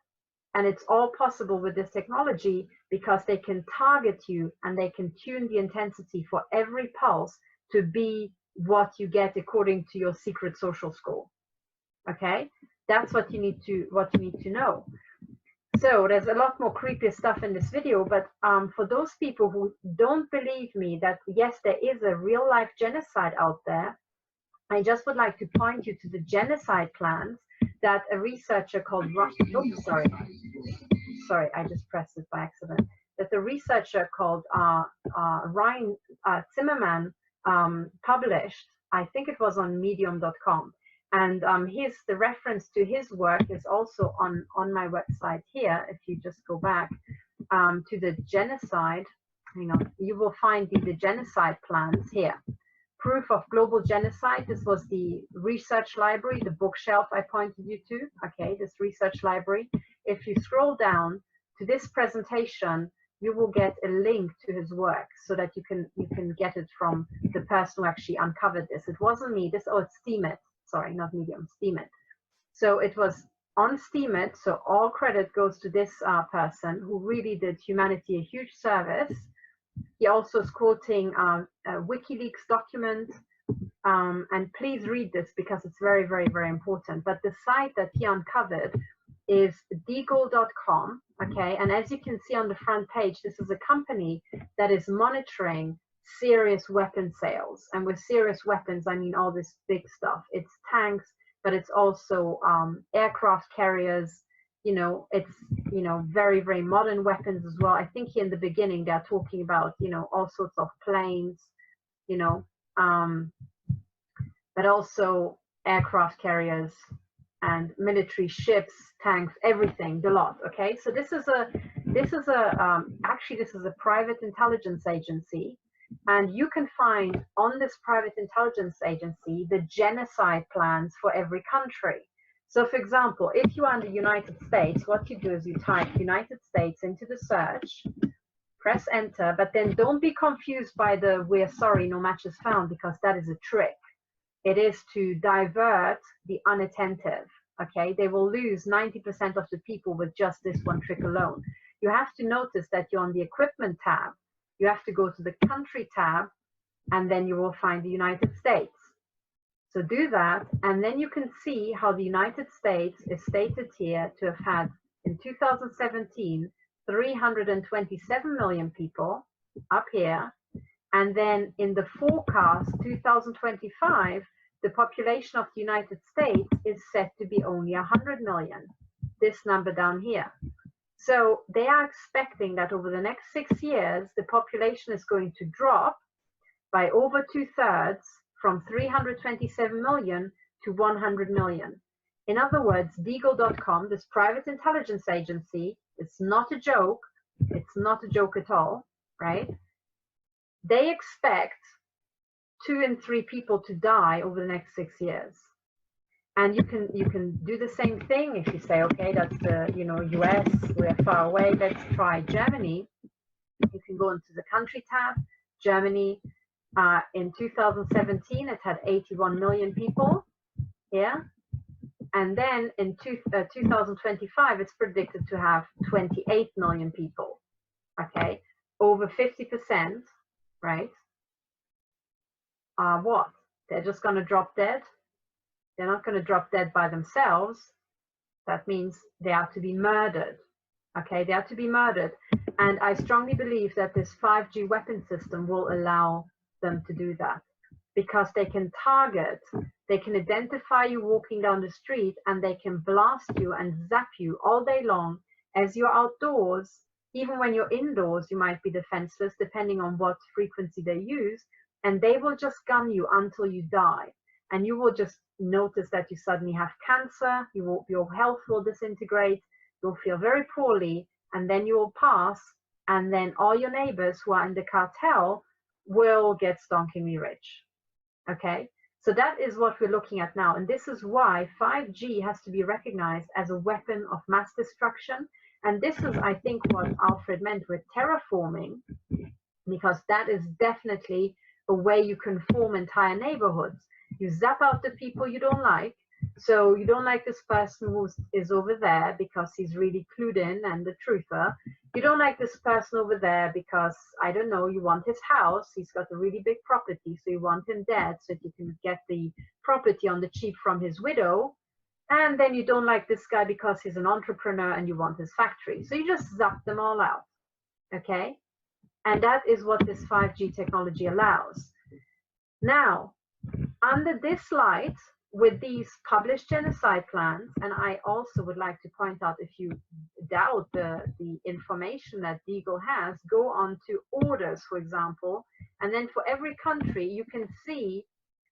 And it's all possible with this technology because they can target you and they can tune the intensity for every pulse to be what you get according to your secret social score. Okay, that's what you need to know. So there's a lot more creepy stuff in this video, but for those people who don't believe me that yes, there is a real life genocide out there, I just would like to point you to the genocide plans that a researcher called sorry, I just pressed it by accident. That the researcher called Ryan Zimmerman published. I think it was on medium.com. And the reference to his work is also on my website here. If you just go back to the genocide, you will find the genocide plans here. Proof of global genocide. This was the research library, the bookshelf I pointed you to. Okay, this research library. If you scroll down to this presentation, you will get a link to his work so that you can get it from the person who actually uncovered this. It wasn't me. It's Steemit. Sorry, not Medium, Steemit. So it was on Steemit. So all credit goes to this person who really did humanity a huge service. He also is quoting a WikiLeaks document, and please read this because it's very, very, very important. But the site that he uncovered is deagle.com, okay? And as you can see on the front page, this is a company that is monitoring serious weapon sales. And with serious weapons, I mean all this big stuff. It's tanks, but it's also aircraft carriers. It's very, very modern weapons as well. I think here in the beginning they're talking about all sorts of planes, but also aircraft carriers and military ships, tanks, everything, the lot. Okay, so this is a private intelligence agency, and you can find on this private intelligence agency the genocide plans for every country. So for example, if you are in the United States, what you do is you type United States into the search, press enter, but then don't be confused by the "we're sorry, no match is found," because that is a trick. It is to divert the unattentive, okay? They will lose 90% of the people with just this one trick alone. You have to notice that you're on the equipment tab. You have to go to the country tab, and then you will find the United States. So do that, and then you can see how the United States is stated here to have had, in 2017, 327 million people up here. And then in the forecast, 2025, the population of the United States is set to be only 100 million, this number down here. So they are expecting that over the next 6 years, the population is going to drop by over 2/3, from 327 million to 100 million. In other words, deagle.com, this private intelligence agency, it's not a joke. It's not a joke at all, right? They expect 2 in 3 people to die over the next 6 years. And you can do the same thing if you say, okay, that's the US, we're far away, let's try Germany. You can go into the country tab, Germany. In 2017, it had 81 million people here. And then in 2025, it's predicted to have 28 million people, okay? Over 50%, right? What? They're just going to drop dead? They're not going to drop dead by themselves. That means they are to be murdered, okay? They are to be murdered. And I strongly believe that this 5G weapon system will allow them to do that, because they can target, they can identify you walking down the street, and they can blast you and zap you all day long as you're outdoors. Even when you're indoors, you might be defenseless depending on what frequency they use, and they will just gun you until you die. And you will just notice that you suddenly have cancer, your health will disintegrate, you'll feel very poorly, and then you will pass, and then all your neighbors who are in the cartel will get stonkingly rich. Okay, so that is what we're looking at now, and this is why 5G has to be recognized as a weapon of mass destruction. And this is, I think, what Alfred meant with terraforming, because that is definitely a way you can form entire neighborhoods. You zap out the people you don't like, So you don't like this person who is over there because he's really clued in and the truther. You don't like this person over there because, I don't know, you want his house. He's got a really big property, so you want him dead so that you can get the property on the cheap from his widow. And then you don't like this guy because he's an entrepreneur and you want his factory. So you just zap them all out, okay? And that is what this 5G technology allows. Now, under this light, with these published genocide plans, and I also would like to point out, if you doubt the information that Deagle has, go on to orders, for example, and then for every country, you can see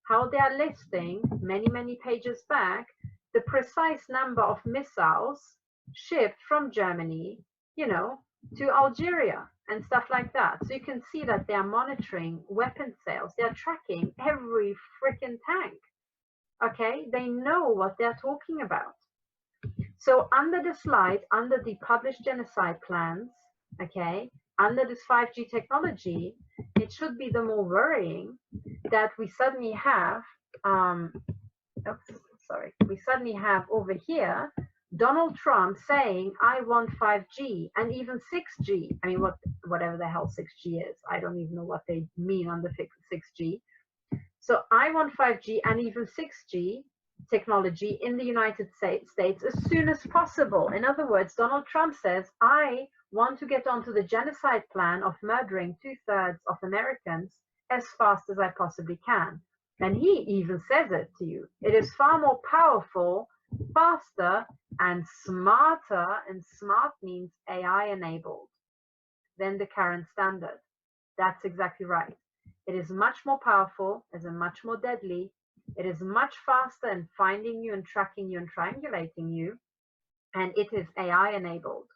how they are listing, many pages back, the precise number of missiles shipped from Germany, you know, to Algeria and stuff like that. So you can see that they are monitoring weapon sales. They're tracking every freaking tank. Okay, they know what they're talking about. So under the slide, under the published genocide plans, okay, under this 5G technology, it should be the more worrying that we suddenly have, we suddenly have over here Donald Trump saying, I want 5G and even 6G. I mean, whatever the hell 6G is. I don't even know what they mean on the 6G. So I want 5G and even 6G technology in the United States as soon as possible. In other words, Donald Trump says, I want to get onto the genocide plan of murdering 2/3 of Americans as fast as I possibly can. And he even says it to you. It is far more powerful, faster, and smarter, and smart means AI enabled, than the current standard. That's exactly right. It is much more powerful, it is much more deadly, it is much faster in finding you and tracking you and triangulating you, and it is AI enabled,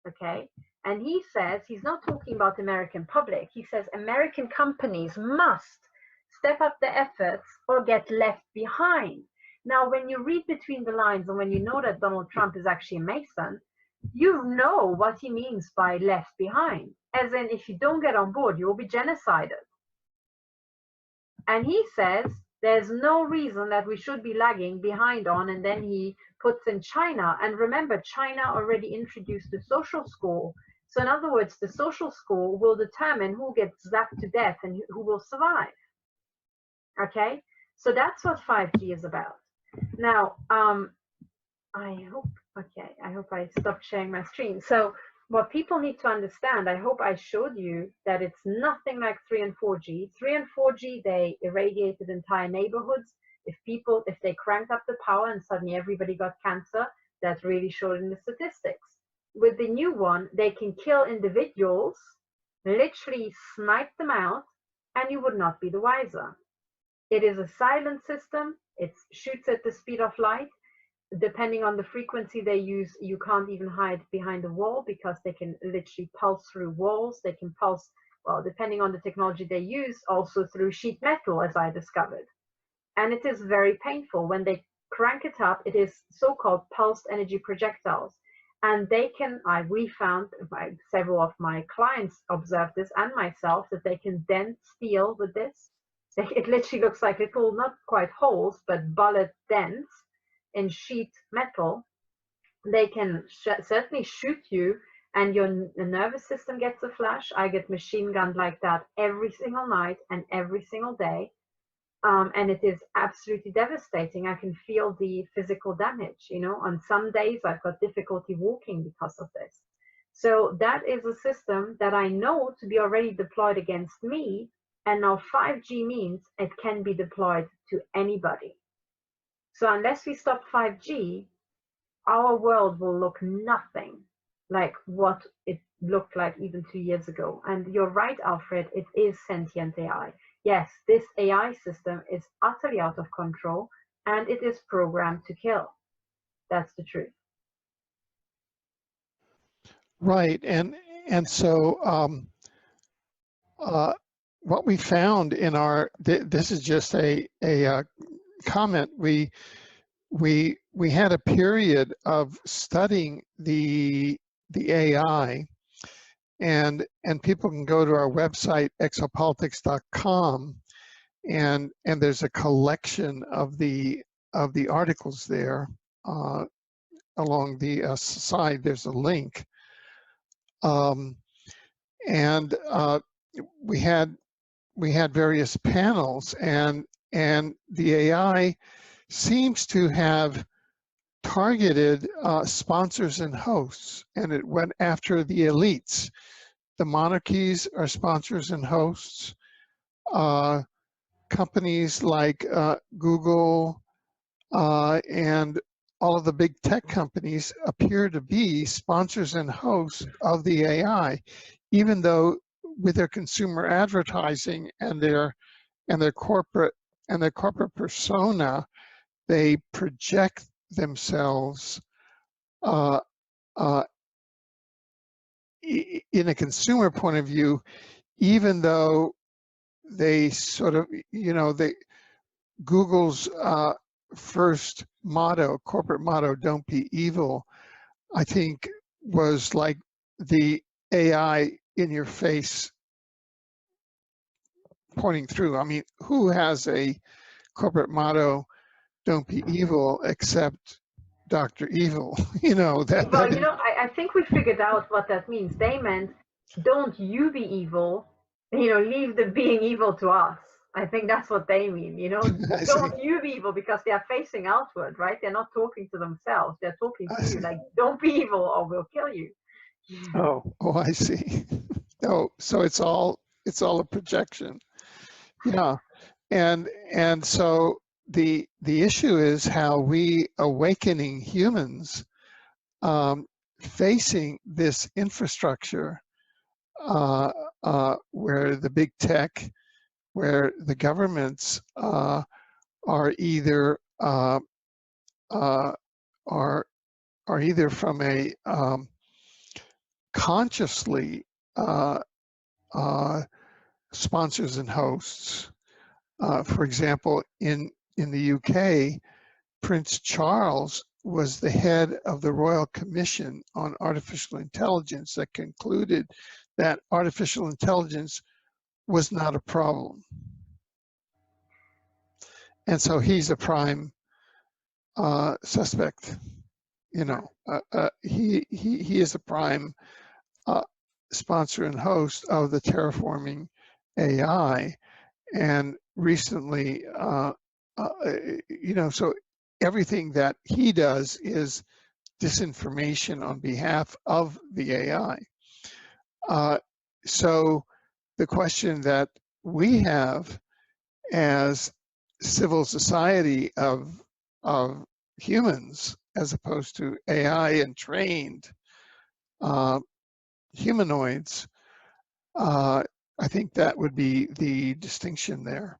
okay? And he says, he's not talking about the American public, he says American companies must step up their efforts or get left behind. Now, when you read between the lines and when you know that Donald Trump is actually a Mason, you know what he means by left behind, as in if you don't get on board, you will be genocided. And he says there's no reason that we should be lagging behind on, and then he puts in China. And remember, China already introduced the social score. So in other words, the social score will determine who gets zapped to death and who will survive. Okay, so that's what 5G is about. Now, I hope I stopped sharing my screen. So what people need to understand, I hope I showed you that it's nothing like 3 and 4G. 3 and 4G, they irradiated entire neighborhoods. If they cranked up the power and suddenly everybody got cancer, that really showed in the statistics. With the new one, they can kill individuals, literally snipe them out, and you would not be the wiser. It is a silent system. It shoots at the speed of light. Depending on the frequency they use, you can't even hide behind a wall because they can literally pulse through walls. They can pulse, well, depending on the technology they use, also through sheet metal, as I discovered. And it is very painful. When they crank it up, it is so-called pulsed energy projectiles. And they can, we found, several of my clients observed this, and myself, that they can dent steel with this. It literally looks like little, not quite holes, but bullet dents in sheet metal. They can certainly shoot you, and your nervous system gets a flash. I get machine gunned like that every single night and every single day. And it is absolutely devastating. I can feel the physical damage, you know. On some days I've got difficulty walking because of this. So that is a system that I know to be already deployed against me. And now 5G means it can be deployed to anybody. So unless we stop 5G, our world will look nothing like what it looked like even 2 years ago. And you're right, Alfred, it is sentient AI. Yes, this AI system is utterly out of control, and it is programmed to kill. That's the truth. Right, and so what we found in our, this is just a comment. We had a period of studying the AI, and people can go to our website exopolitics.com, and there's a collection of the the articles there. Along the side, there's a link. And we had various panels, and the AI seems to have targeted sponsors and hosts, and it went after the elites. The monarchies are sponsors and hosts. Companies like Google and all of the big tech companies appear to be sponsors and hosts of the AI, even though with their consumer advertising and their corporate persona, they project themselves in a consumer point of view, even though they sort of, Google's first motto, corporate motto, "Don't be evil," I think was like the AI in your face pointing through. I mean, who has a corporate motto, "Don't be evil," except Dr. Evil? Well, I think we figured out what that means. They meant, don't you be evil, leave the being evil to us. I think that's what they mean, don't you be evil, because they are facing outward, right? They're not talking to themselves. They're talking to you, like, don't be evil or we'll kill you. Oh, I see. Oh, so it's all a projection. Yeah. And so the issue is how we awakening humans facing this infrastructure where the big tech, where the governments are either from a consciously sponsors and hosts. For example, in the UK, Prince Charles was the head of the Royal Commission on Artificial Intelligence that concluded that artificial intelligence was not a problem. And so he's a prime suspect. He is a prime sponsor and host of the terraforming AI. And recently, so everything that he does is disinformation on behalf of the AI. So the question that we have as civil society of humans, as opposed to AI and trained humanoids, I think that would be the distinction there.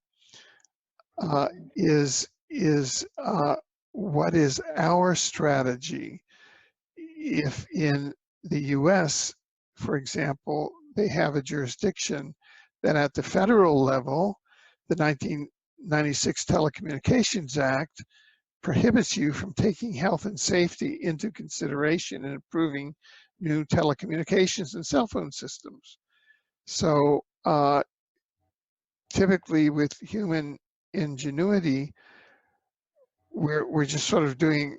Is what is our strategy if in the US, for example, they have a jurisdiction that at the federal level, the 1996 Telecommunications Act prohibits you from taking health and safety into consideration in approving new telecommunications and cell phone systems. So typically with human ingenuity, we're just sort of doing,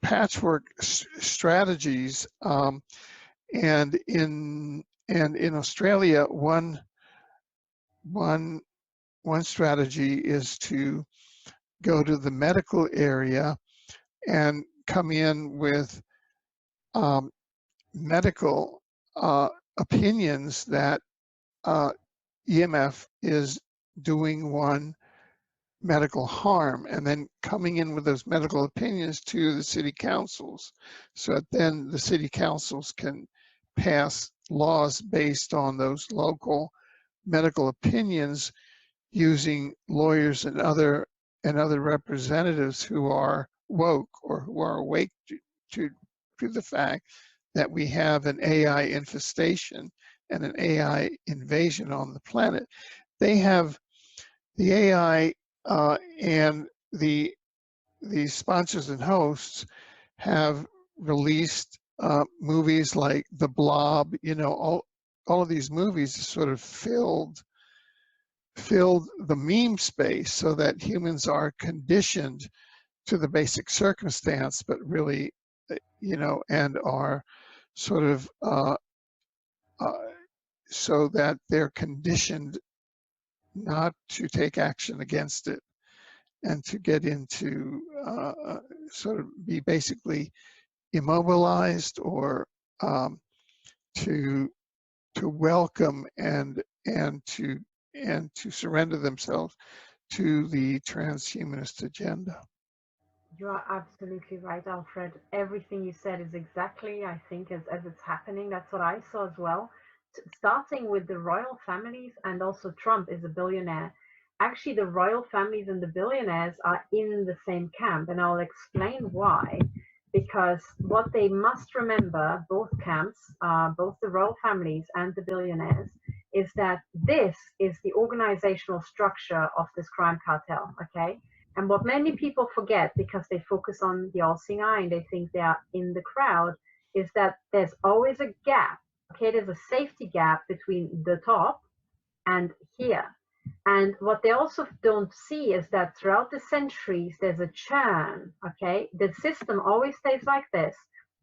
patchwork strategies. And in Australia, one strategy is to go to the medical area and come in with medical opinions that EMF is doing one medical harm, and then coming in with those medical opinions to the city councils, so that then the city councils can pass laws based on those local medical opinions, using lawyers and other representatives who are woke or who are awake to the fact that we have an AI infestation and an AI invasion on the planet. They have the AI and the sponsors and hosts have released movies like The Blob. All of these movies sort of filled filled the meme space so that humans are conditioned to the basic circumstance, but really, and are sort of so that they're conditioned not to take action against it and to get into sort of be basically immobilized or to welcome and to surrender themselves to the transhumanist agenda. You are absolutely right, Alfred. Everything you said is exactly, I think, as it's happening. That's what I saw as well. Starting with the royal families, and also Trump is a billionaire. Actually, the royal families and the billionaires are in the same camp, and I'll explain why. Because what they must remember, both camps, both the royal families and the billionaires, is that this is the organizational structure of this crime cartel, okay? And what many people forget, because they focus on the all-seeing eye and they think they are in the crowd, is that there's always a gap. Okay, there's a safety gap between the top and here. And what they also don't see is that throughout the centuries, there's a churn. Okay, the system always stays like this,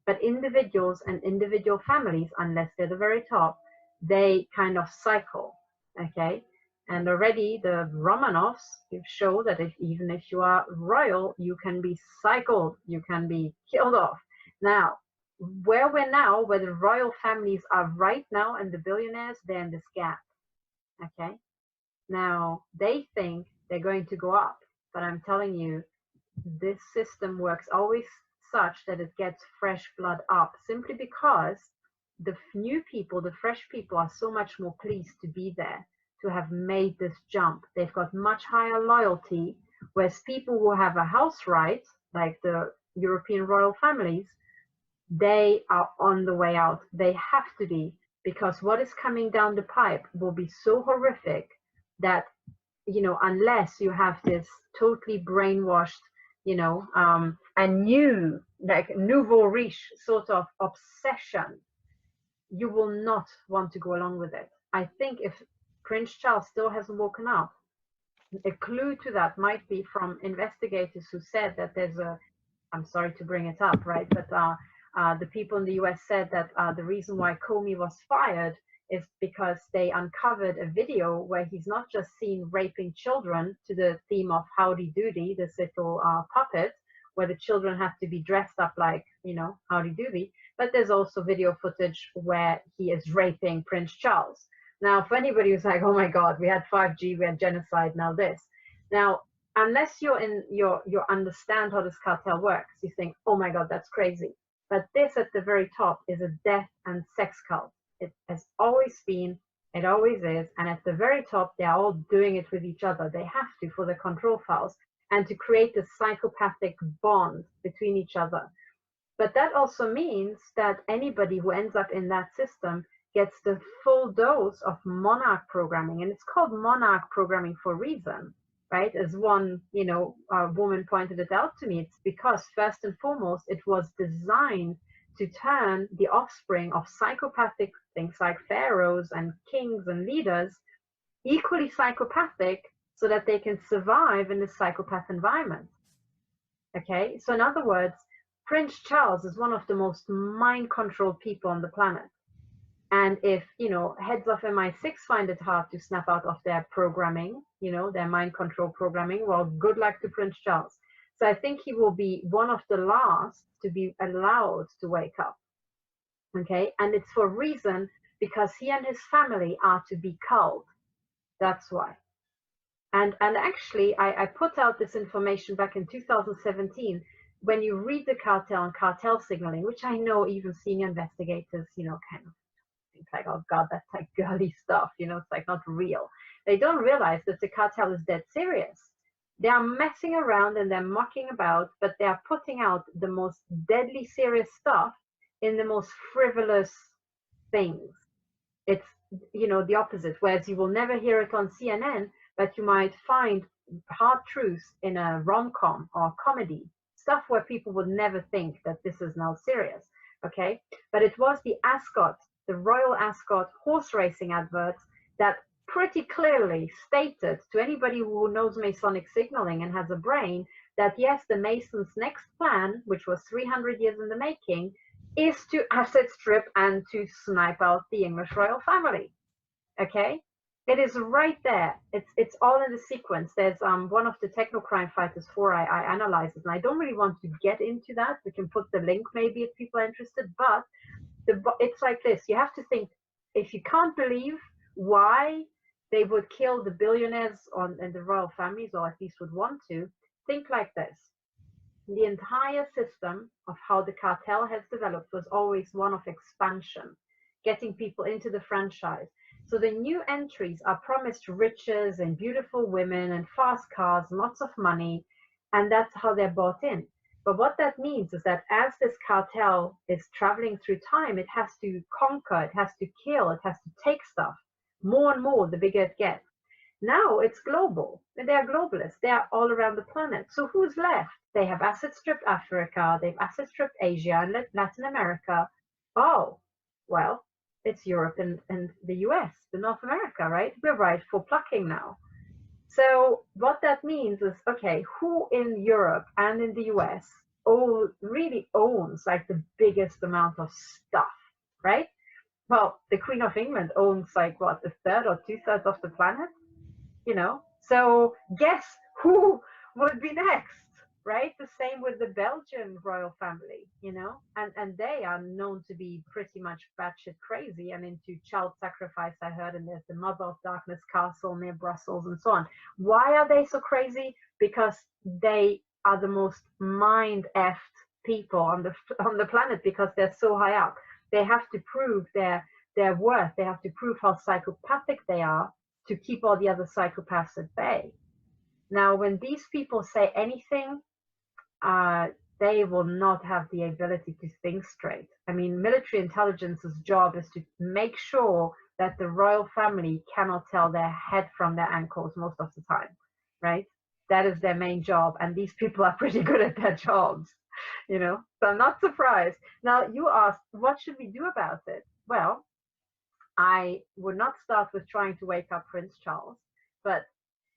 but individuals and individual families, unless they're the very top, they kind of cycle. Okay. And already the Romanovs show that even if you are royal, you can be cycled, you can be killed off. Now, where the royal families are right now and the billionaires, they're in this gap. Okay. Now, they think they're going to go up, but I'm telling you, this system works always such that it gets fresh blood up, simply because the new people, the fresh people, are so much more pleased to be there, to have made this jump. They've got much higher loyalty, whereas people who have a house right, like the European royal families, they are on the way out. They have to be, because what is coming down the pipe will be so horrific that, unless you have this totally brainwashed, a new, like nouveau riche sort of obsession, you will not want to go along with it. I think if Prince Charles still hasn't woken up, a clue to that might be from investigators who said that I'm sorry to bring it up, right? But the people in the US said that the reason why Comey was fired is because they uncovered a video where he's not just seen raping children to the theme of Howdy Doody, this little puppet, where the children have to be dressed up like, Howdy Doody, but there's also video footage where he is raping Prince Charles. Now, for anybody who's like, oh my God, we had 5G, we had genocide, now this. Now, unless you understand how this cartel works, you think, oh my God, that's crazy. But this at the very top is a death and sex cult. It has always been, it always is. And at the very top, they're all doing it with each other. They have to, for the control files, and to create this psychopathic bond between each other. But that also means that anybody who ends up in that system gets the full dose of monarch programming. And it's called monarch programming for a reason, right? As one, woman pointed it out to me, it's because first and foremost, it was designed to turn the offspring of psychopathic things like pharaohs and kings and leaders equally psychopathic so that they can survive in this psychopath environment. Okay, so in other words, Prince Charles is one of the most mind-controlled people on the planet. And if, heads of MI6 find it hard to snap out of their programming, their mind control programming, well, good luck to Prince Charles. So I think he will be one of the last to be allowed to wake up. Okay, and it's for a reason, because he and his family are to be culled. That's why. And actually, I put out this information back in 2017. When you read the cartel and cartel signaling, which I know even senior investigators, kind of think like, oh God, that's like girly stuff, it's like not real. They don't realize that the cartel is dead serious. They are messing around and they're mucking about, but they are putting out the most deadly serious stuff in the most frivolous things. It's, the opposite, whereas you will never hear it on CNN, but you might find hard truths in a rom-com or comedy, stuff where people would never think that this is now serious, okay? But it was the Ascot, the Royal Ascot horse racing adverts that pretty clearly stated to anybody who knows Masonic signaling and has a brain that yes, the Masons' next plan, which was 300 years in the making, is to asset strip and to snipe out the English royal family. Okay? It is right there. It's all in the sequence. There's one of the Technocrime Fighters 4 I analyze it, and I don't really want to get into that. We can put the link maybe if people are interested, but it's like this. You have to think, if you can't believe why they would kill the billionaires and the royal families, or at least would want to, think like this. The entire system of how the cartel has developed was always one of expansion, getting people into the franchise. So the new entries are promised riches and beautiful women and fast cars, lots of money, and that's how they're bought in. But what that means is that as this cartel is traveling through time, it has to conquer, it has to kill, it has to take stuff. More and more, the bigger it gets. Now it's global. They are globalists. They are all around the planet. So who's left? They have asset stripped Africa. They've asset stripped Asia and Latin America. Oh, well, it's Europe and the US, the North America, right? We're ripe for plucking now. So what that means is, okay, who in Europe and in the US really owns like the biggest amount of stuff, right? Well, the Queen of England owns like what, a third or 2/3 of the planet, you know? So guess who would be next, right? The same with the Belgian royal family, you know? And they are known to be pretty much batshit crazy and into child sacrifice, I heard, and there's the Mother of Darkness castle near Brussels and so on. Why are they so crazy? Because they are the most mind-effed people on the planet, because they're so high up. They have to prove their worth. They have to prove how psychopathic they are to keep all the other psychopaths at bay. Now, when these people say anything, they will not have the ability to think straight. I mean, military intelligence's job is to make sure that the royal family cannot tell their head from their ankles most of the time, right? That is their main job, and these people are pretty good at their jobs, you know? So I'm not surprised. Now, you asked, what should we do about it? Well, I would not start with trying to wake up Prince Charles, but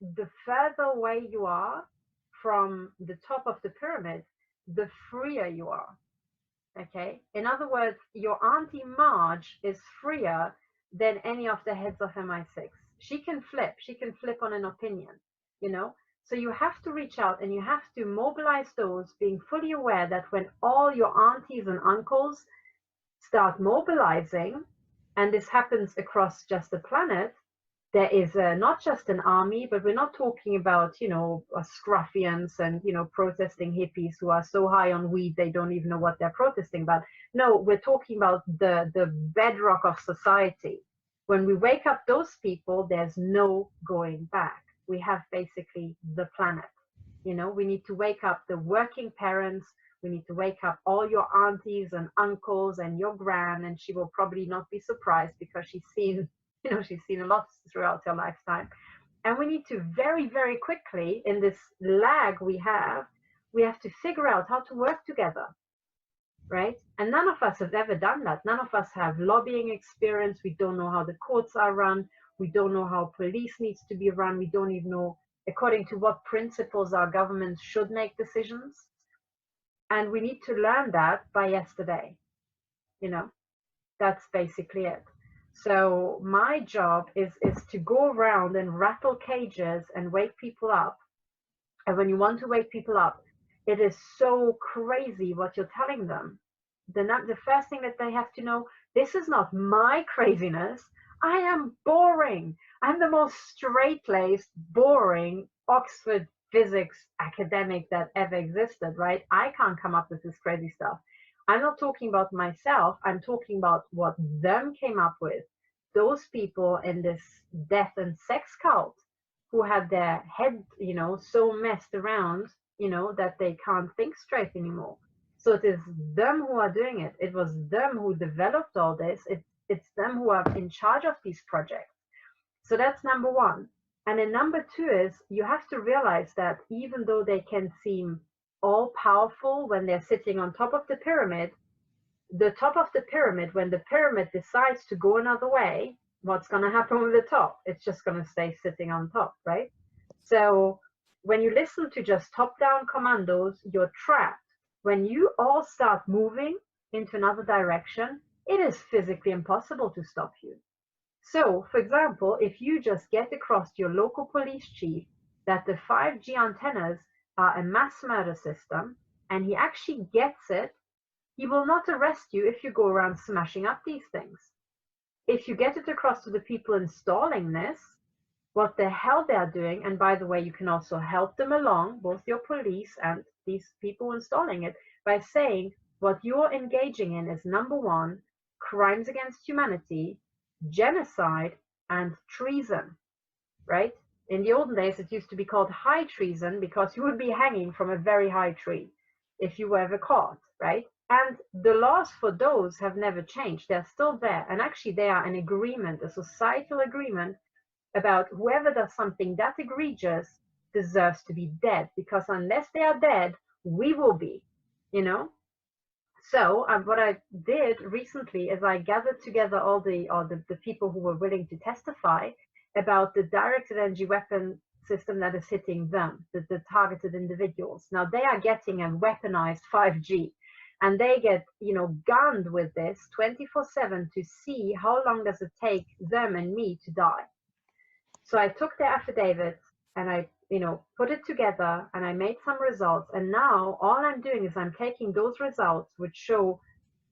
the further away you are from the top of the pyramid, the freer you are. Okay? In other words, your Auntie Marge is freer than any of the heads of MI6. She can flip on an opinion, you know? So you have to reach out and you have to mobilize those, being fully aware that when all your aunties and uncles start mobilizing, and this happens across just the planet, there is not just an army, but we're not talking about, you know, scruffians and, you know, protesting hippies who are so high on weed they don't even know what they're protesting about. No, we're talking about the bedrock of society. When we wake up those people, there's no going back. We have basically the planet. You know, we need to wake up the working parents. We need to wake up all your aunties and uncles and your gran, and she will probably not be surprised because she's seen, you know, she's seen a lot throughout her lifetime. And we need to very, very quickly, in this lag we have to figure out how to work together, right? And none of us have ever done that. None of us have lobbying experience. We don't know how the courts are run. We don't know how police needs to be run. We don't even know according to what principles our governments should make decisions. And we need to learn that by yesterday. You know, that's basically it. So my job is to go around and rattle cages and wake people up. And when you want to wake people up, it is so crazy what you're telling them. The first thing that they have to know, this is not my craziness. I am boring. I'm the most straight-laced, boring Oxford physics academic that ever existed, right? I can't come up with this crazy stuff. I'm not talking about myself. I'm talking about what them came up with. Those people in this death and sex cult who had their head, you know, so messed around, you know, that they can't think straight anymore. So it is them who are doing it. It was them who developed all this. It's them who are in charge of these projects. So that's number one. And then number two is you have to realize that even though they can seem all powerful when they're sitting on top of the pyramid, when the pyramid decides to go another way, what's going to happen with the top? It's just going to stay sitting on top, right? So when you listen to just top-down commandos, you're trapped. When you all start moving into another direction, it is physically impossible to stop you. So, for example, if you just get across to your local police chief that the 5G antennas are a mass murder system, and he actually gets it, he will not arrest you if you go around smashing up these things. If you get it across to the people installing this, what the hell they're doing, and by the way, you can also help them along, both your police and these people installing it, by saying what you're engaging in is, number one, crimes against humanity, genocide, and treason, right? In the olden days, it used to be called high treason because you would be hanging from a very high tree if you were ever caught, right? And the laws for those have never changed. They're still there. And actually, they are an agreement, a societal agreement about whoever does something that egregious deserves to be dead, because unless they are dead, we will be, you know? So what I did recently is I gathered together all the people who were willing to testify about the directed energy weapon system that is hitting them, the targeted individuals. Now they are getting a weaponized 5G, and they get, you know, gunned with this 24/7 to see how long does it take them and me to die. So I took their affidavits and I, you know, put it together and I made some results. And now all I'm doing is I'm taking those results, which show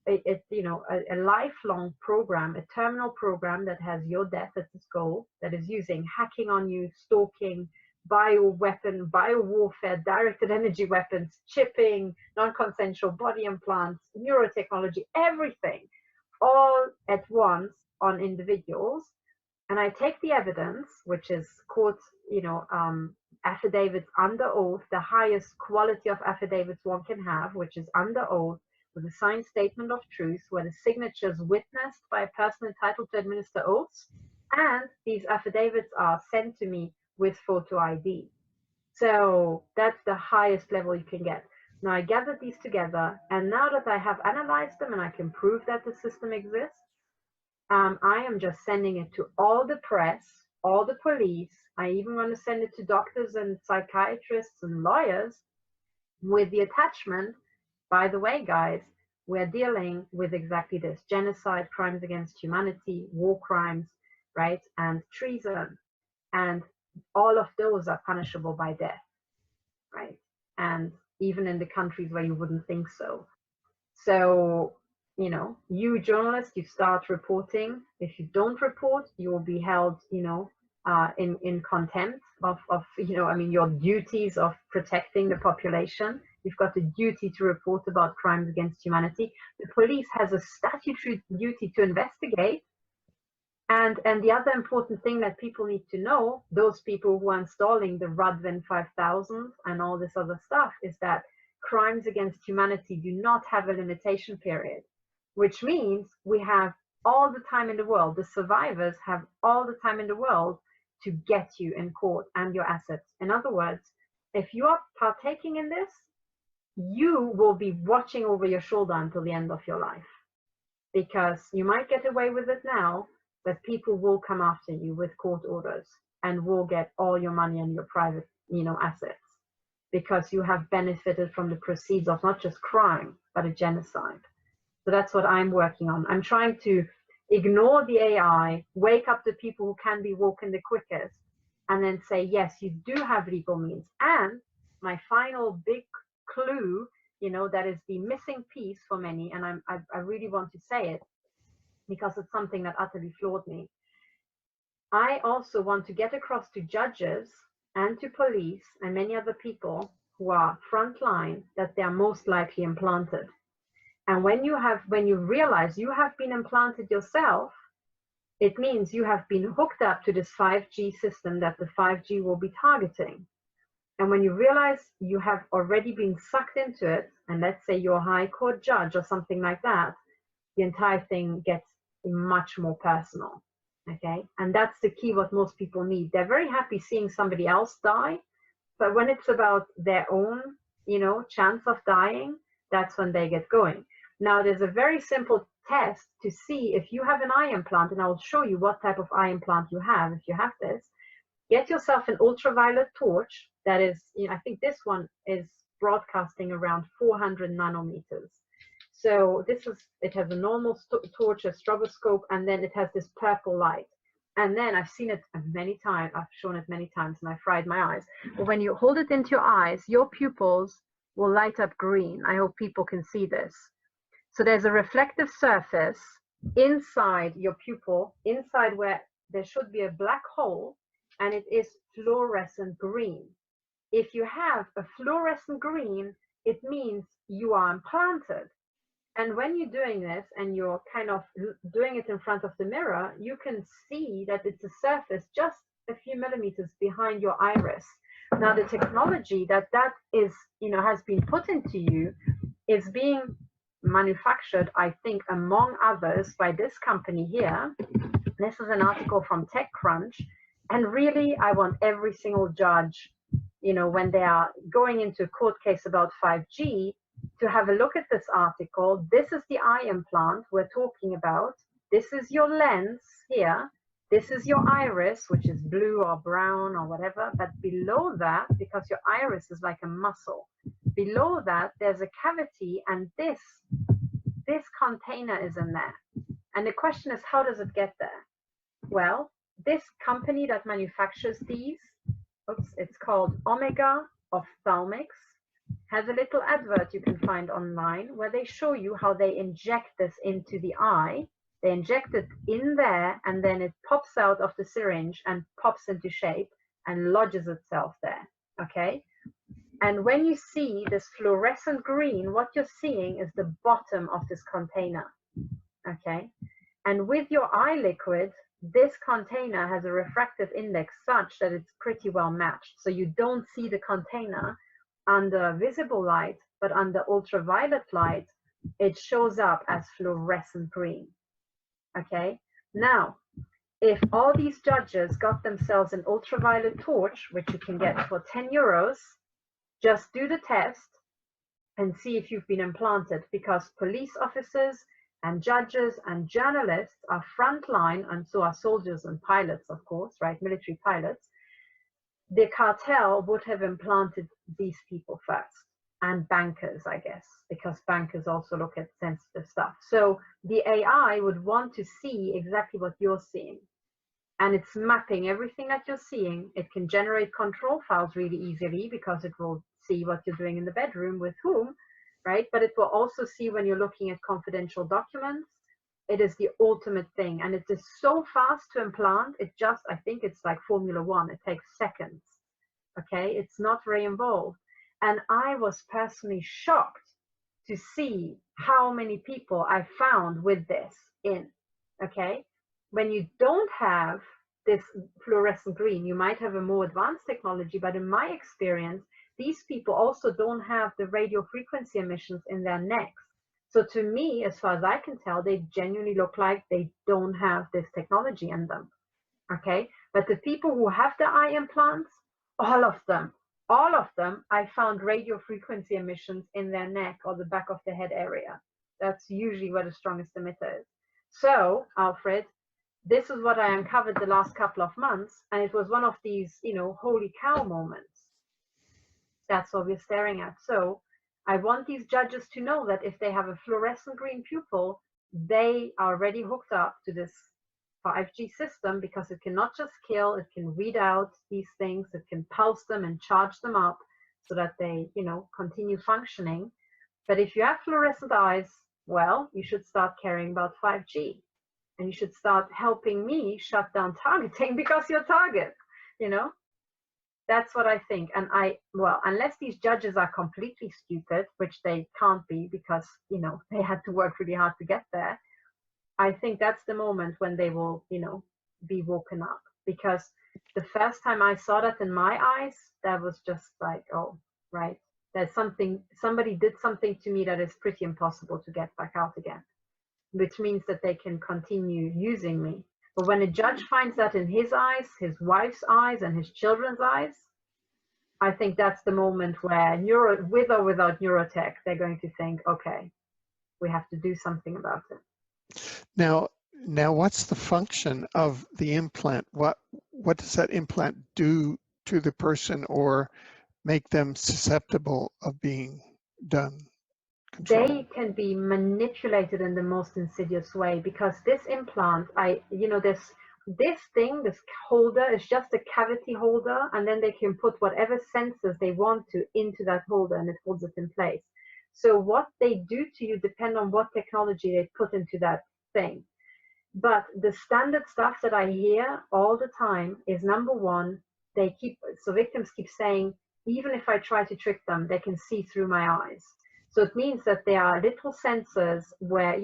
a lifelong program, a terminal program that has your death as its goal, that is using hacking on you, stalking, bioweapon, biowarfare, directed energy weapons, chipping, non-consensual body implants, neurotechnology, everything, all at once on individuals. And I take the evidence, which is court, affidavits under oath, the highest quality of affidavits one can have, which is under oath, with a signed statement of truth, where the signature is witnessed by a person entitled to administer oaths, and these affidavits are sent to me with photo ID. So that's the highest level you can get. Now I gathered these together, and now that I have analyzed them and I can prove that the system exists, I am just sending it to all the press, all the police. I even want to send it to doctors and psychiatrists and lawyers with the attachment, by the way, guys, we're dealing with exactly this: genocide, crimes against humanity, war crimes, right, and treason. And all of those are punishable by death, right? And even in the countries where you wouldn't think so. So, you know, you journalists, you start reporting. If you don't report, you will be held, in contempt of your duties of protecting the population. You've got a duty to report about crimes against humanity. The police has a statutory duty to investigate. And the other important thing that people need to know, those people who are installing the Radvin 5000 and all this other stuff, is that crimes against humanity do not have a limitation period, which means we have all the time in the world. The survivors have all the time in the world to get you in court and your assets. In other words, if you are partaking in this, you will be watching over your shoulder until the end of your life, because you might get away with it now, but people will come after you with court orders and will get all your money and your private, assets, because you have benefited from the proceeds of not just crime, but a genocide. So that's what I'm working on. I'm trying to ignore the AI, wake up the people who can be woken the quickest, and then say, yes, you do have legal means. And my final big clue, that is the missing piece for many, and I really want to say it because it's something that utterly floored me. I also want to get across to judges and to police and many other people who are frontline that they are most likely implanted. And when you realize you have been implanted yourself, it means you have been hooked up to this 5G system that the 5G will be targeting. And when you realize you have already been sucked into it, and let's say you're a high court judge or something like that, the entire thing gets much more personal, okay? And that's the key, what most people need. They're very happy seeing somebody else die, but when it's about their own, chance of dying, that's when they get going. Now, there's a very simple test to see if you have an eye implant, and I'll show you what type of eye implant you have if you have this. Get yourself an ultraviolet torch that is, I think this one is broadcasting around 400 nanometers. So it has a normal torch, a stroboscope, and then it has this purple light. And then I've seen it many times, I've shown it many times, and I fried my eyes. But when you hold it into your eyes, your pupils will light up green. I hope people can see this. So there's a reflective surface inside your pupil, inside where there should be a black hole, and it is fluorescent green. If you have a fluorescent green, it means you are implanted. And when you're doing this and you're kind of doing it in front of the mirror, you can see that it's a surface just a few millimeters behind your iris. Now, the technology that is, has been put into you is being manufactured, I think, among others, by this company here. This is an article from TechCrunch. And really, I want every single judge, when they are going into a court case about 5G, to have a look at this article. This is the eye implant we're talking about. This is your lens here. This is your iris, which is blue or brown or whatever. But below that, because your iris is like a muscle, below that, there's a cavity, and this container is in there. And the question is, how does it get there? Well, this company that manufactures these, it's called Omega Ophthalmics, has a little advert you can find online where they show you how they inject this into the eye. They inject it in there, and then it pops out of the syringe and pops into shape and lodges itself there, okay? And when you see this fluorescent green, what you're seeing is the bottom of this container, okay? And with your eye liquid, this container has a refractive index such that it's pretty well matched. So you don't see the container under visible light, but under ultraviolet light, it shows up as fluorescent green, okay? Now, if all these judges got themselves an ultraviolet torch, which you can get for 10 euros, just do the test and see if you've been implanted, because police officers and judges and journalists are frontline, and so are soldiers and pilots, of course, right? Military pilots. The cartel would have implanted these people first, and bankers, I guess, because bankers also look at sensitive stuff. So the AI would want to see exactly what you're seeing, and it's mapping everything that you're seeing. It can generate control files really easily because it will see what you're doing in the bedroom with whom, right? But it will also see when you're looking at confidential documents. It is the ultimate thing, and it is so fast to implant. I think it's like Formula One. It takes seconds, okay? It's not very involved. And I was personally shocked to see how many people I found with this in, okay? When you don't have this fluorescent green, you might have a more advanced technology, but in my experience, these people also don't have the radio frequency emissions in their necks. So to me, as far as I can tell, they genuinely look like they don't have this technology in them, okay? But the people who have the eye implants, all of them, I found radio frequency emissions in their neck or the back of the head area. That's usually where the strongest emitter is. So, Alfred, this is what I uncovered the last couple of months, and it was one of these, holy cow moments. That's what we're staring at. So I want these judges to know that if they have a fluorescent green pupil, they are already hooked up to this 5G system, because it cannot just kill, it can read out these things, it can pulse them and charge them up so that they, continue functioning. But if you have fluorescent eyes, well, you should start caring about 5G, and you should start helping me shut down targeting because you're target, That's what I think. And unless these judges are completely stupid, which they can't be because, they had to work really hard to get there, I think that's the moment when they will, be woken up. Because the first time I saw that in my eyes, that was just like, oh, right. There's somebody did something to me that is pretty impossible to get back out again, which means that they can continue using me. But when a judge finds that in his eyes, his wife's eyes, and his children's eyes, I think that's the moment where with or without neurotech, they're going to think, okay, we have to do something about it. Now, what's the function of the implant? What does that implant do to the person or make them susceptible of being done? They can be manipulated in the most insidious way, because this implant, this thing, this holder is just a cavity holder, and then they can put whatever sensors they want to into that holder, and it holds it in place. So what they do to you depend on what technology they put into that thing. But the standard stuff that I hear all the time is, number one, victims keep saying, even if I try to trick them, they can see through my eyes. So it means that there are little sensors where,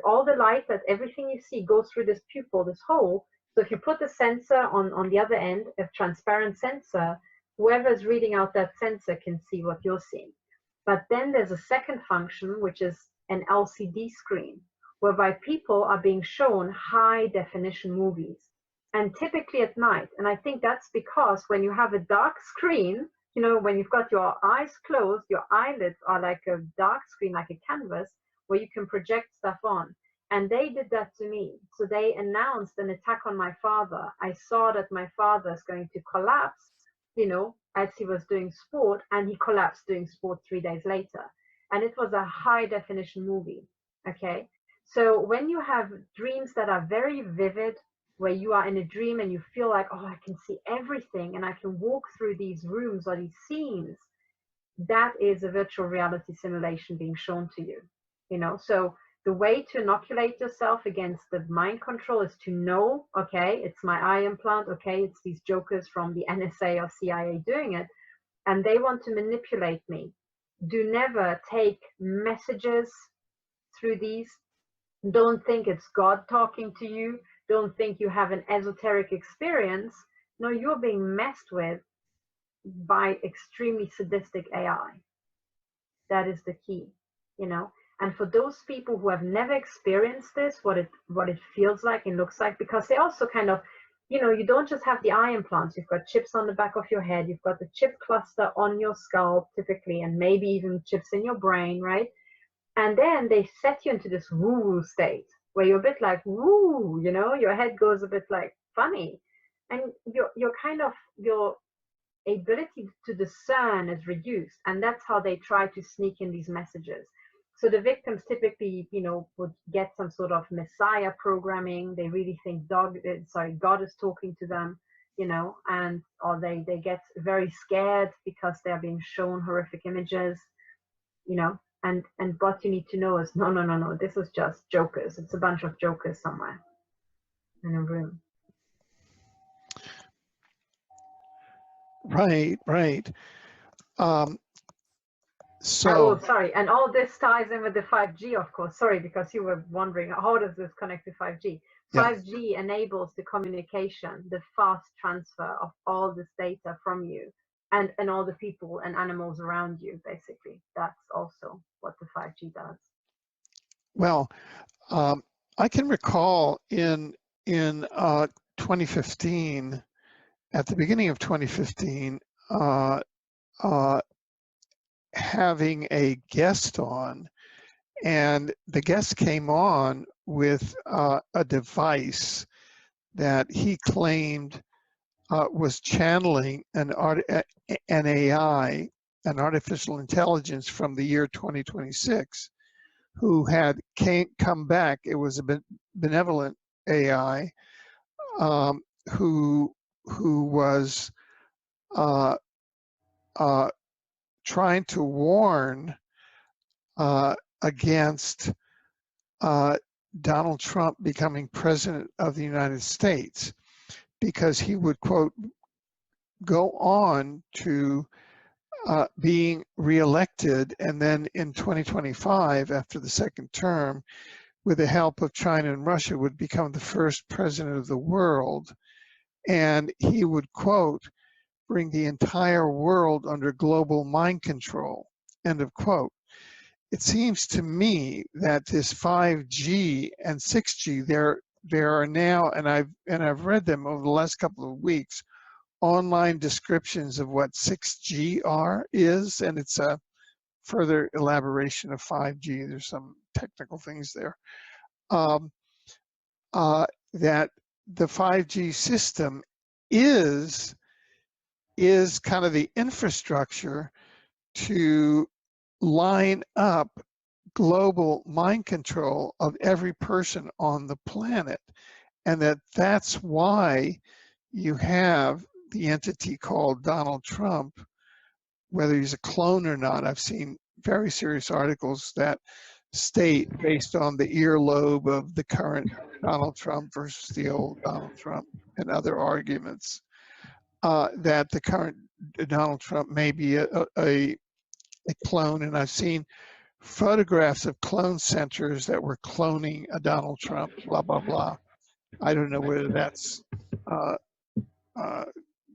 all the light, that everything you see goes through this pupil, this hole. So if you put a sensor on the other end, a transparent sensor, whoever's reading out that sensor can see what you're seeing. But then there's a second function, which is an LCD screen, whereby people are being shown high definition movies, and typically at night. And I think that's because when you have a dark screen, when you've got your eyes closed, your eyelids are like a dark screen, like a canvas, where you can project stuff on. And they did that to me. So they announced an attack on my father. I saw that my father is going to collapse, as he was doing sport, and he collapsed doing sport 3 days later. And it was a high definition movie, okay? So when you have dreams that are very vivid, where you are in a dream and you feel like, oh, I can see everything and I can walk through these rooms or these scenes, that is a virtual reality simulation being shown to you. So the way to inoculate yourself against the mind control is to know, okay, it's my eye implant, okay, it's these jokers from the NSA or CIA doing it, and they want to manipulate me. Do never take messages through these. Don't think it's God talking to you. Don't think you have an esoteric experience. No, you're being messed with by extremely sadistic AI. That is the key, And for those people who have never experienced this, what it feels like and looks like, because they also kind of, you don't just have the eye implants. You've got chips on the back of your head. You've got the chip cluster on your skull, typically, and maybe even chips in your brain, right? And then they set you into this woo-woo state where you're a bit like, woo, your head goes a bit like funny. And your ability to discern is reduced. And that's how they try to sneak in these messages. So the victims typically, would get some sort of messiah programming. They really think God is talking to them, or they get very scared because they're being shown horrific images, And what you need to know is, no, this is just jokers. It's a bunch of jokers somewhere in a room. Right. Sorry. And all this ties in with the 5G, of course. Sorry, because you were wondering, how does this connect to 5G? Yeah. 5G enables the communication, the fast transfer of all this data from you and all the people and animals around you, basically. That's also what the 5G does. Well, I can recall in 2015, at the beginning of 2015, having a guest on, and the guest came on with a device that he claimed was channeling an AI, an artificial intelligence from the year 2026, who had come back. It was a benevolent AI who was trying to warn against Donald Trump becoming president of the United States, because he would, quote, go on to being reelected, and then in 2025, after the second term, with the help of China and Russia, would become the first president of the world. And he would, quote, bring the entire world under global mind control, end of quote. It seems to me that this 5G and 6G, there are now, and I've read them over the last couple of weeks, online descriptions of what 6G is, and it's a further elaboration of 5G. There's some technical things there. That the 5G system is kind of the infrastructure to line up global mind control of every person on the planet, and that's why you have the entity called Donald Trump, whether he's a clone or not. I've seen very serious articles that state, based on the earlobe of the current Donald Trump versus the old Donald Trump and other arguments, that the current Donald Trump may be a clone. And I've seen photographs of clone centers that were cloning a Donald Trump, blah, blah, blah. I don't know whether that's,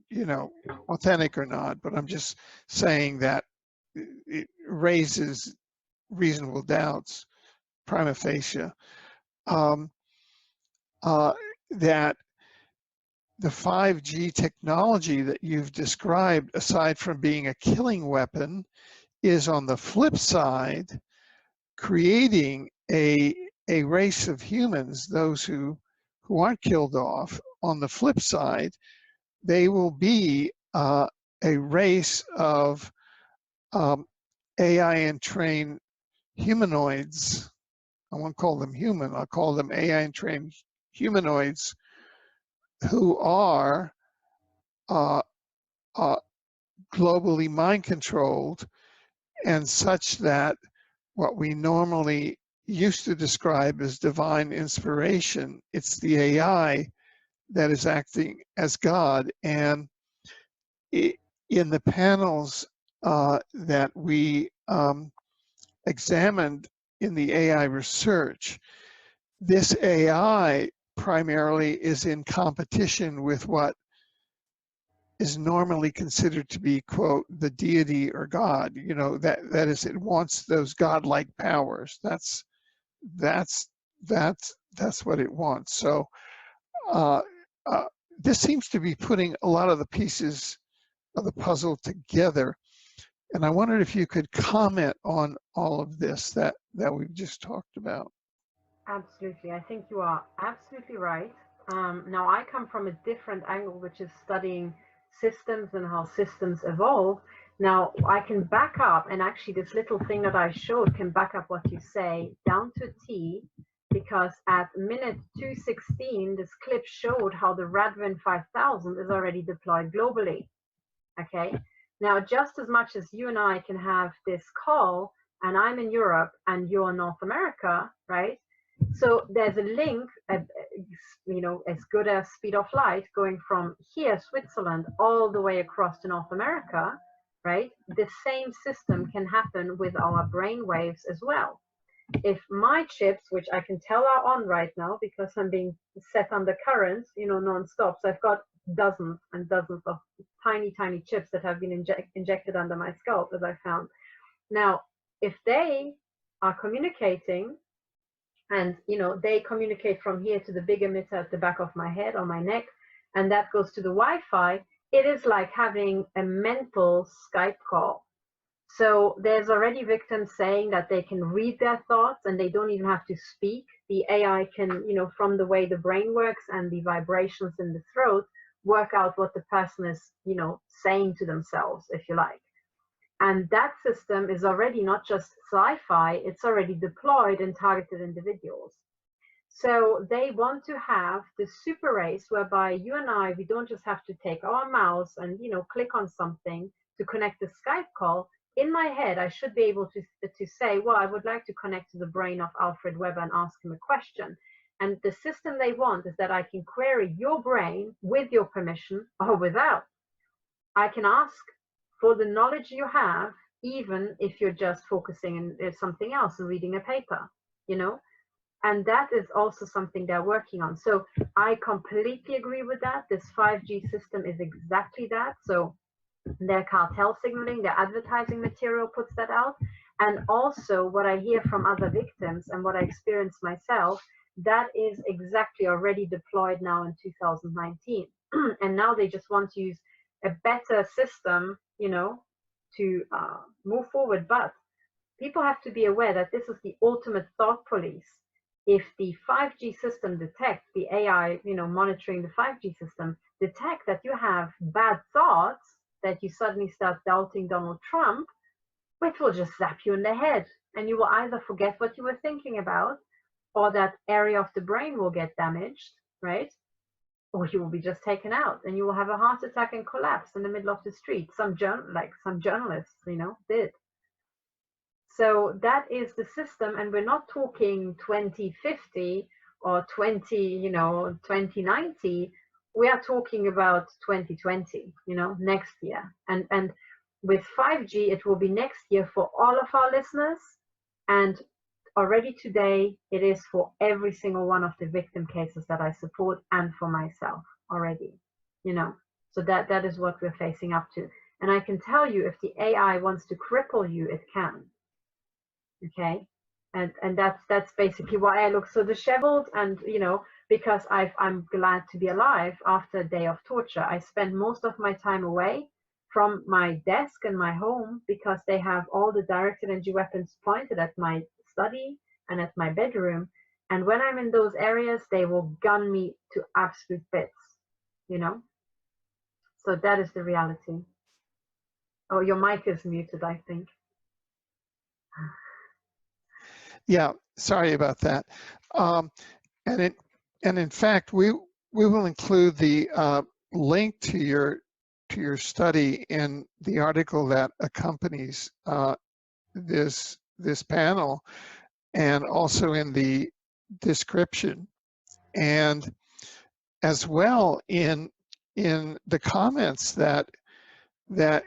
you know, authentic or not, but I'm just saying that it raises reasonable doubts, prima facie, that the 5G technology that you've described, aside from being a killing weapon, is on the flip side creating a race of humans, those who aren't killed off. On the flip side, they will be a race of AI entrained humanoids. I won't call them human, I'll call them AI entrained humanoids who are globally mind controlled, and such that what we normally used to describe as divine inspiration, it's the AI that is acting as God. And in the panels that we examined in the AI research, this AI primarily is in competition with what is normally considered to be, quote, the deity or God. You know, that is, it wants those godlike powers. That's what it wants. So this seems to be putting a lot of the pieces of the puzzle together. And I wondered if you could comment on all of this that we've just talked about. Absolutely. I think you are absolutely right. Now, I come from a different angle, which is studying systems and how systems evolve. Now, I can back up, and actually this little thing that I showed can back up what you say down to T, because at minute 216, this clip showed how the Radwin 5000 is already deployed globally. Okay. Now, just as much as you and I can have this call, and I'm in Europe and you're in North America, right? So there's a link, you know, as good as speed of light, going from here, Switzerland, all the way across to North America, right? The same system can happen with our brain waves as well. If my chips, which I can tell are on right now because I'm being set under current, you know, non-stop. So I've got dozens and dozens of tiny, tiny chips that have been injected under my scalp, as I found. Now, if they are communicating, and you know, they communicate from here to the big emitter at the back of my head or my neck, and that goes to the Wi-Fi, it is like having a mental Skype call. So there's already victims saying that they can read their thoughts and they don't even have to speak. The AI can, you know, from the way the brain works and the vibrations in the throat, work out what the person is, you know, saying to themselves, if you like. And that system is already not just sci-fi, it's already deployed in targeted individuals. So they want to have the super race whereby you and I, we don't just have to take our mouse and, you know, click on something to connect the Skype call. In my head, I should be able to say, well, I would like to connect to the brain of Alfred Weber and ask him a question. And the system they want is that I can query your brain with your permission or without. I can ask for the knowledge you have, even if you're just focusing on something else and reading a paper, you know? And that is also something they're working on. So I completely agree with that. This 5G system is exactly that. So their cartel signaling, their advertising material puts that out. And also what I hear from other victims and what I experienced myself, that is exactly already deployed now in 2019. And now they just want to use a better system, you know, to move forward. But people have to be aware that this is the ultimate thought police. If the 5G system detects, the AI, monitoring the 5G system, detect that you have bad thoughts, that you suddenly start doubting Donald Trump, it will just zap you in the head. And you will either forget what you were thinking about, or that area of the brain will get damaged, right? Or you will be just taken out and you will have a heart attack and collapse in the middle of the street. Some journalists, did. So that is the system, and we're not talking 2050 or 2090. We are talking about 2020, next year. And with 5G, it will be next year for all of our listeners, and already today it is for every single one of the victim cases that I support, and for myself already, So that is what we're facing up to. And I can tell you, if the AI wants to cripple you, it can. Okay, and that's basically why I look so disheveled, and because I'm glad to be alive after a day of torture. I spend most of my time away from my desk and my home, because they have all the directed energy weapons pointed at my study and at my bedroom, and when I'm in those areas, they will gun me to absolute bits, so that is the reality. Oh, your mic is muted, I think. Yeah, sorry about that. And in fact, we will include the link to your study in the article that accompanies this panel, and also in the description, and as well in the comments that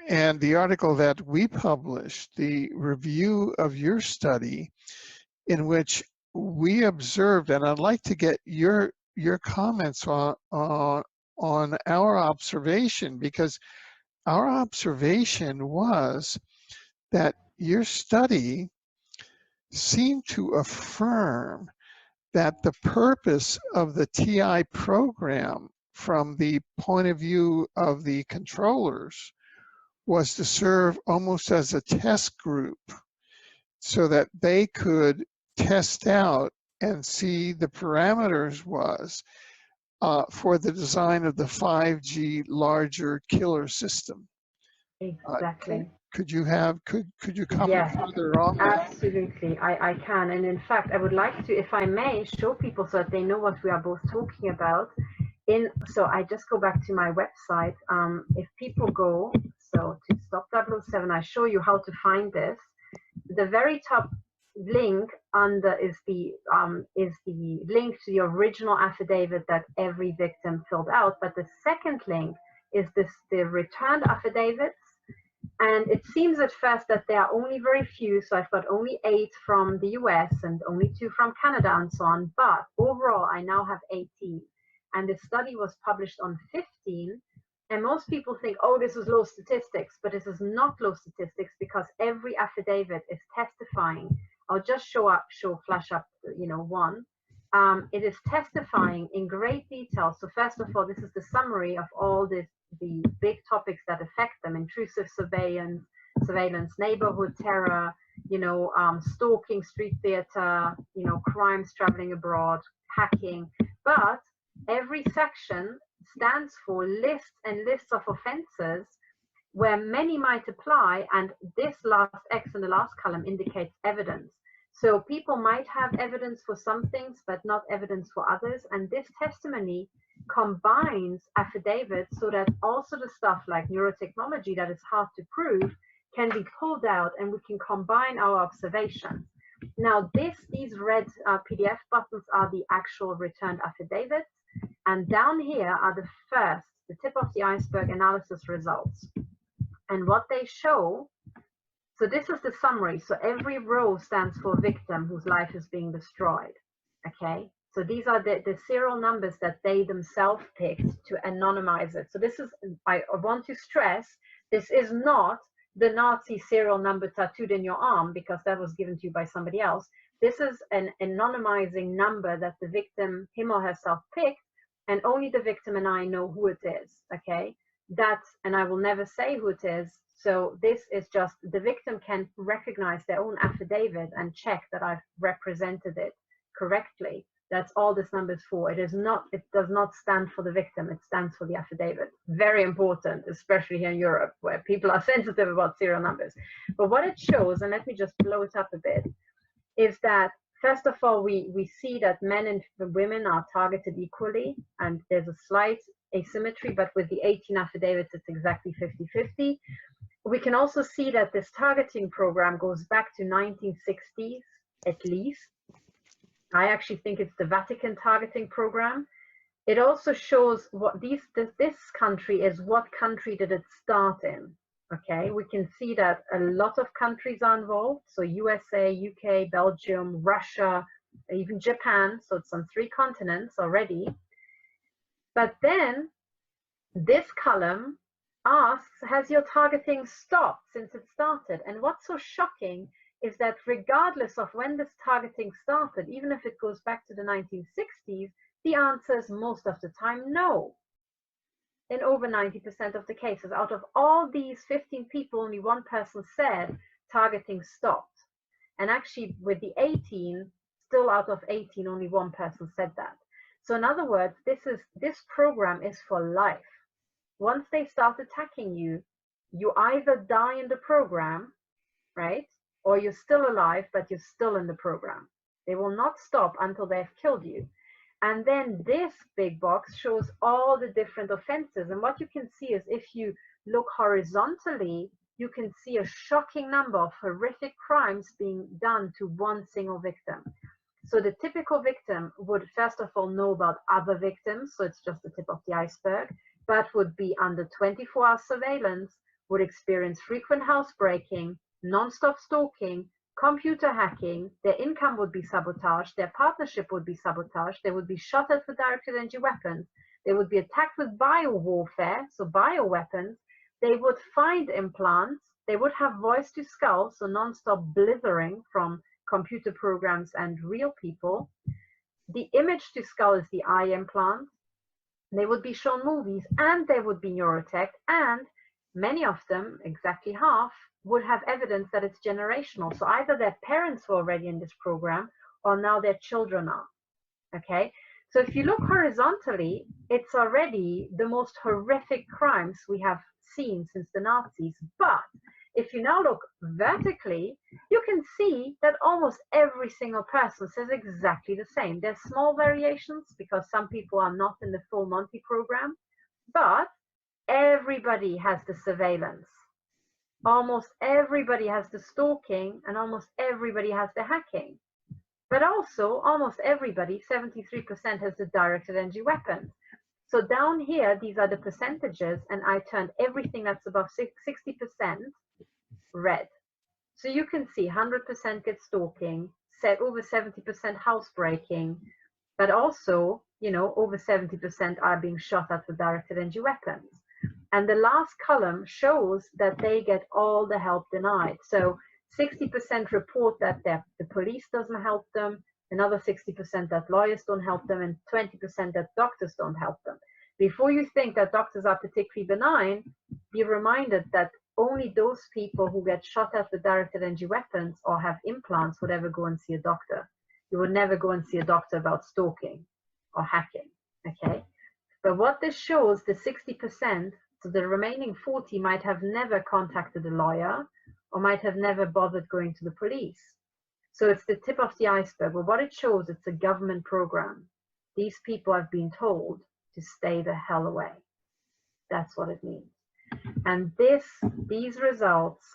and the article that we published, the review of your study, in which we observed, and I'd like to get your comments on our observation, because our observation was that your study seemed to affirm that the purpose of the TI program, from the point of view of the controllers, was to serve almost as a test group, so that they could test out and see the parameters was for the design of the 5G larger killer system. Exactly. Could you comment Yes, further on that? absolutely. I can. And in fact, I would like to, if I may, show people so that they know what we are both talking about. So I just go back to my website. If people go, so to Stop 007, I show you how to find this. The very top link under is the link to the original affidavit that every victim filled out. But the second link is the returned affidavits. And it seems at first that there are only very few. So I've got only 8 from the US and only 2 from Canada and so on. But overall, I now have 18. And the study was published on 15. And most people think, oh, this is low statistics, but this is not low statistics, because every affidavit is testifying. I'll just flash up, one. It is testifying in great detail. So first of all, this is the summary of all the big topics that affect them: intrusive surveillance, neighborhood terror, stalking, street theater, crimes traveling abroad, hacking. But every section stands for lists and lists of offenses where many might apply, and this last X in the last column indicates evidence. So people might have evidence for some things, but not evidence for others. And this testimony combines affidavits so that also the stuff like neurotechnology that is hard to prove can be pulled out, and we can combine our observations. Now, these red PDF buttons are the actual returned affidavits. And down here are the tip of the iceberg analysis results. And what they show, so this is the summary. So every row stands for a victim whose life is being destroyed. Okay, so these are the serial numbers that they themselves picked to anonymize it. So this is, I want to stress, this is not the Nazi serial number tattooed in your arm, because that was given to you by somebody else. This is an anonymizing number that the victim, him or herself, picked, and only the victim and I know who it is. Okay, and I will never say who it is, So this is just, the victim can recognize their own affidavit and check that I've represented it correctly. That's all this number is for. It does not stand for the victim, it stands for the affidavit. Very important, especially here in Europe, where people are sensitive about serial numbers. But what it shows, and let me just blow it up a bit, is that first of all, we see that men and women are targeted equally, and there's a slight asymmetry, but with the 18 affidavits, it's exactly 50-50. We can also see that this targeting program goes back to 1960s, at least. I actually think it's the Vatican targeting program. It also shows what this country is, what country did it start in. Okay, we can see that a lot of countries are involved. So USA, UK, Belgium, Russia, even Japan. So it's on 3 continents already. But then this column asks, has your targeting stopped since it started? And what's so shocking is that regardless of when this targeting started, even if it goes back to the 1960s, the answer is most of the time no. In over 90% of the cases, out of all these 15 people, only one person said targeting stopped. And actually with the 18, still out of 18, only one person said that. So in other words, this program is for life. Once they start attacking you, you either die in the program, right? Or you're still alive, but you're still in the program. They will not stop until they've killed you. And then this big box shows all the different offenses. And what you can see is if you look horizontally, you can see a shocking number of horrific crimes being done to one single victim. So the typical victim would first of all know about other victims, so it's just the tip of the iceberg, but would be under 24-hour surveillance, would experience frequent housebreaking, non-stop stalking, computer hacking, their income would be sabotaged, their partnership would be sabotaged, they would be shot at with directed energy weapons, they would be attacked with bio-warfare, so bioweapons, they would find implants, they would have voice to skull, so non-stop blithering from computer programs and real people. The image to skull is the eye implant. They would be shown movies and they would be neurotech, and many of them, exactly half, would have evidence that it's generational. So either their parents were already in this program or now their children are. Okay, so if you look horizontally, it's already the most horrific crimes we have seen since the Nazis. But if you now look vertically, you can see that almost every single person says exactly the same. There's small variations because some people are not in the full Monty program, but everybody has the surveillance. Almost everybody has the stalking, and almost everybody has the hacking. But also, almost everybody, 73%, has the directed energy weapons. So down here, these are the percentages, and I turned everything that's above 60% red. So you can see 100% get stalking, over 70% housebreaking, but also, you know, over 70% are being shot at with directed energy weapons. And the last column shows that they get all the help denied. So 60% report that the police doesn't help them, another 60% that lawyers don't help them, and 20% that doctors don't help them. Before you think that doctors are particularly benign, be reminded that only those people who get shot at with directed energy weapons or have implants would ever go and see a doctor. You would never go and see a doctor about stalking or hacking, okay? But what this shows, the 60%, so the remaining 40 might have never contacted a lawyer or might have never bothered going to the police. So it's the tip of the iceberg. But what it shows, it's a government program. These people have been told to stay the hell away. That's what it means. And these results,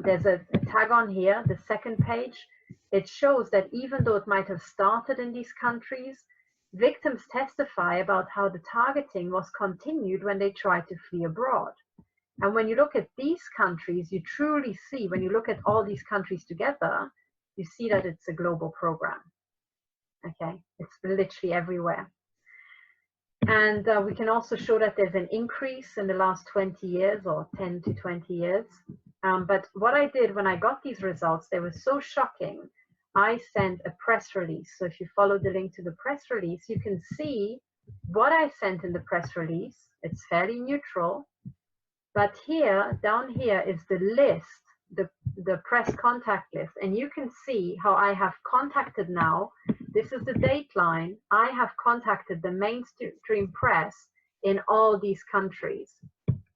there's a tag on here, the second page. It shows that even though it might have started in these countries, victims testify about how the targeting was continued when they tried to flee abroad. And when you look at these countries, you truly see, when you look at all these countries together, you see that it's a global program. Okay, it's literally everywhere. And we can also show that there's an increase in the last 20 years or 10 to 20 years. But what I did when I got these results, they were so shocking. I sent a press release. So if you follow the link to the press release, you can see what I sent in the press release. It's fairly neutral. But here, down here is the list, the press contact list. And you can see how I have contacted now. This is the date line. I have contacted the mainstream press in all these countries.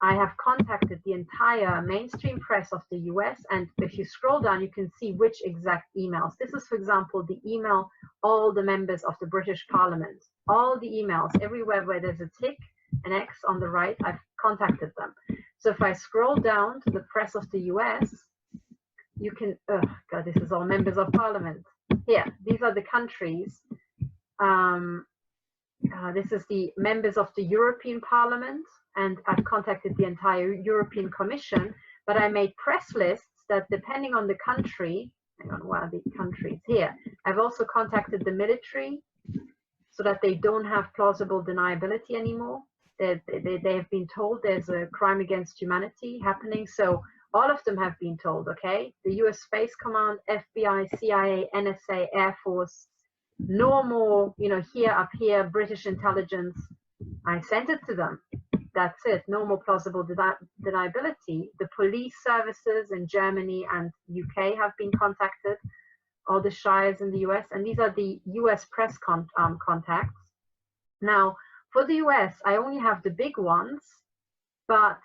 I have contacted the entire mainstream press of the US. And if you scroll down, you can see which exact emails. This is, for example, the email all the members of the British Parliament. All the emails, everywhere where there's a tick, an X on the right, I've contacted them. So if I scroll down to the press of the US, you can, oh God, this is all members of parliament. Here, these are the countries. This is the members of the European Parliament, and I've contacted the entire European Commission, but I made press lists that depending on the country, hang on, where are the countries? Here. I've also contacted the military so that they don't have plausible deniability anymore. They have been told there's a crime against humanity happening. So all of them have been told, okay? The US Space Command, FBI, CIA, NSA, Air Force, no more, you know, here, up here, British intelligence. I sent it to them. That's it. No more plausible deniability. The police services in Germany and UK have been contacted, all the shires in the US, and these are the US press contacts. Now, for the US, I only have the big ones, but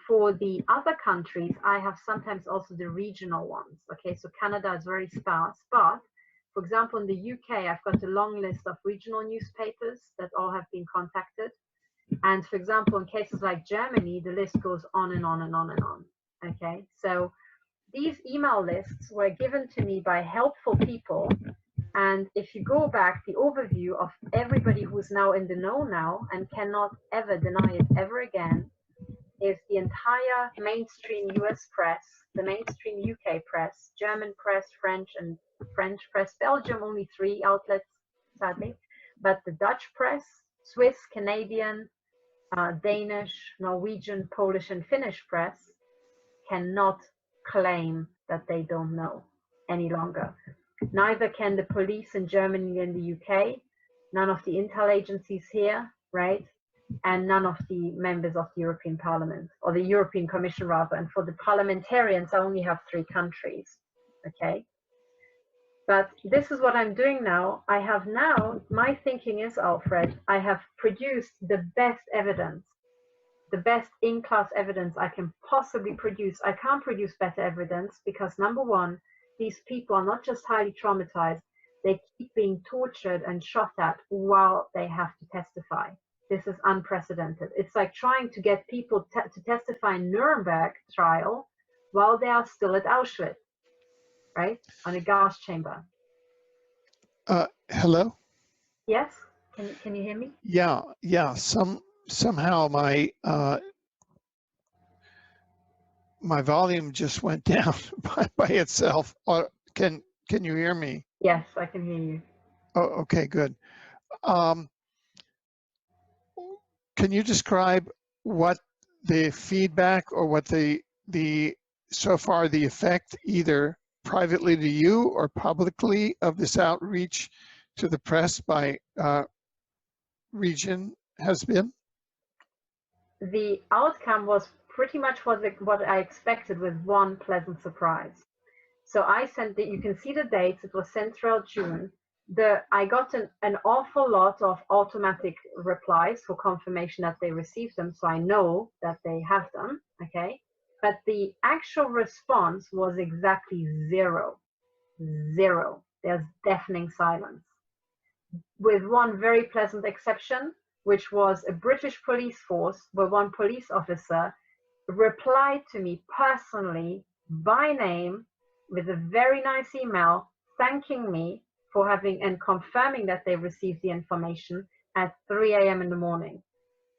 for the other countries, I have sometimes also the regional ones. Okay, so Canada is very sparse, but for example, in the UK, I've got a long list of regional newspapers that all have been contacted. And for example, in cases like Germany, the list goes on and on and on and on. Okay, so these email lists were given to me by helpful people. And if you go back, the overview of everybody who's now in the know now and cannot ever deny it ever again is the entire mainstream US press, the mainstream UK press, German press, French press, Belgium, only 3 outlets, sadly, but the Dutch press, Swiss, Canadian, Danish, Norwegian, Polish, and Finnish press cannot claim that they don't know any longer. Neither can the police in Germany and the UK, none of the intel agencies here, right? And none of the members of the European Parliament, or the European Commission rather. And for the parliamentarians, I only have 3 countries, okay? But this is what I'm doing now. I have now, my thinking is, Alfred, I have produced the best evidence, the best in-class evidence I can possibly produce. I can't produce better evidence because, number one, these people are not just highly traumatized, they keep being tortured and shot at while they have to testify. This is unprecedented. It's like trying to get people to testify in Nuremberg trial while they are still at Auschwitz, right? On a gas chamber. Hello? Yes? Can you hear me? Yeah. Somehow my my volume just went down by itself. Can you hear me? Yes, I can hear you. Oh, okay, good. Can you describe what the feedback or what the so far the effect, either privately to you or publicly, of this outreach to the press by region has been? The outcome was pretty much what I expected, with one pleasant surprise. So I sent you can see the dates, it was sent throughout June. I got an awful lot of automatic replies for confirmation that they received them, so I know that they have them, okay? But the actual response was exactly 0. There's deafening silence. With one very pleasant exception, which was a British police force where one police officer replied to me personally by name with a very nice email thanking me for having and confirming that they received the information at 3 a.m. in the morning,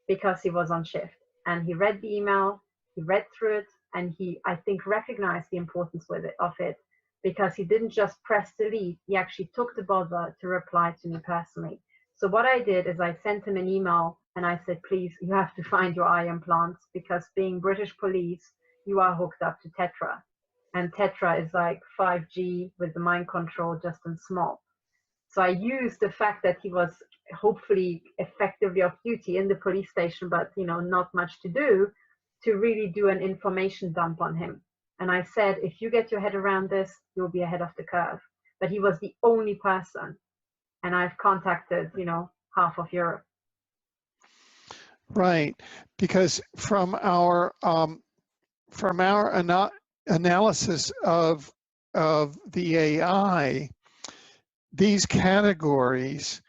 because he was on shift. And he read the email, he read through it, and he, I think, recognized the importance of it, because he didn't just press delete, he actually took the bother to reply to me personally. So what I did is I sent him an email and I said, please, you have to find your eye implants, because being British police, you are hooked up to Tetra. And Tetra is like 5G with the mind control, just in small. So I used the fact that he was hopefully effectively off duty in the police station, but not much to do, to really do an information dump on him. And I said, if you get your head around this, you'll be ahead of the curve. But he was the only person. And I've contacted, half of Europe. Right, because from our analysis of the AI, these categories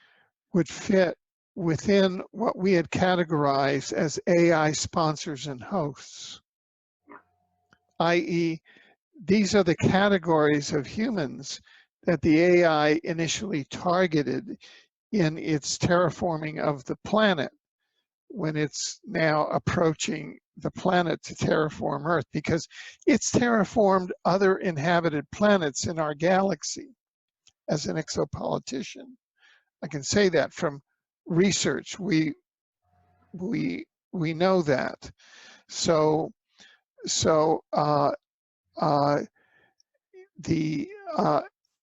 would fit within what we had categorized as AI sponsors and hosts, i.e., these are the categories of humans that the AI initially targeted in its terraforming of the planet when it's now approaching the planet to terraform Earth, because it's terraformed other inhabited planets in our galaxy as an exopolitician. I can say that from research. We know that. So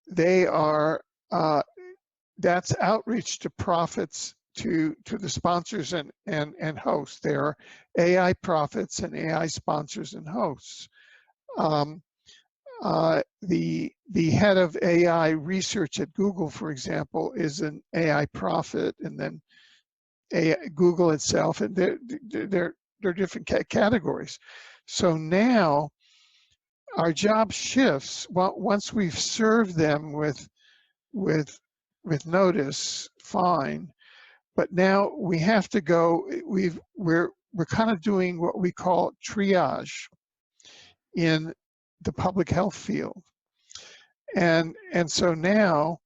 they are that's outreach to profits to the sponsors and hosts. There are AI profits and AI sponsors and hosts. The head of AI research at Google, for example, is an AI profit, and then Google itself, and they're different categories. So now our job shifts. Well, once we've served them with notice, fine. But now we have to go. We're kind of doing what we call triage in the public health field, and so now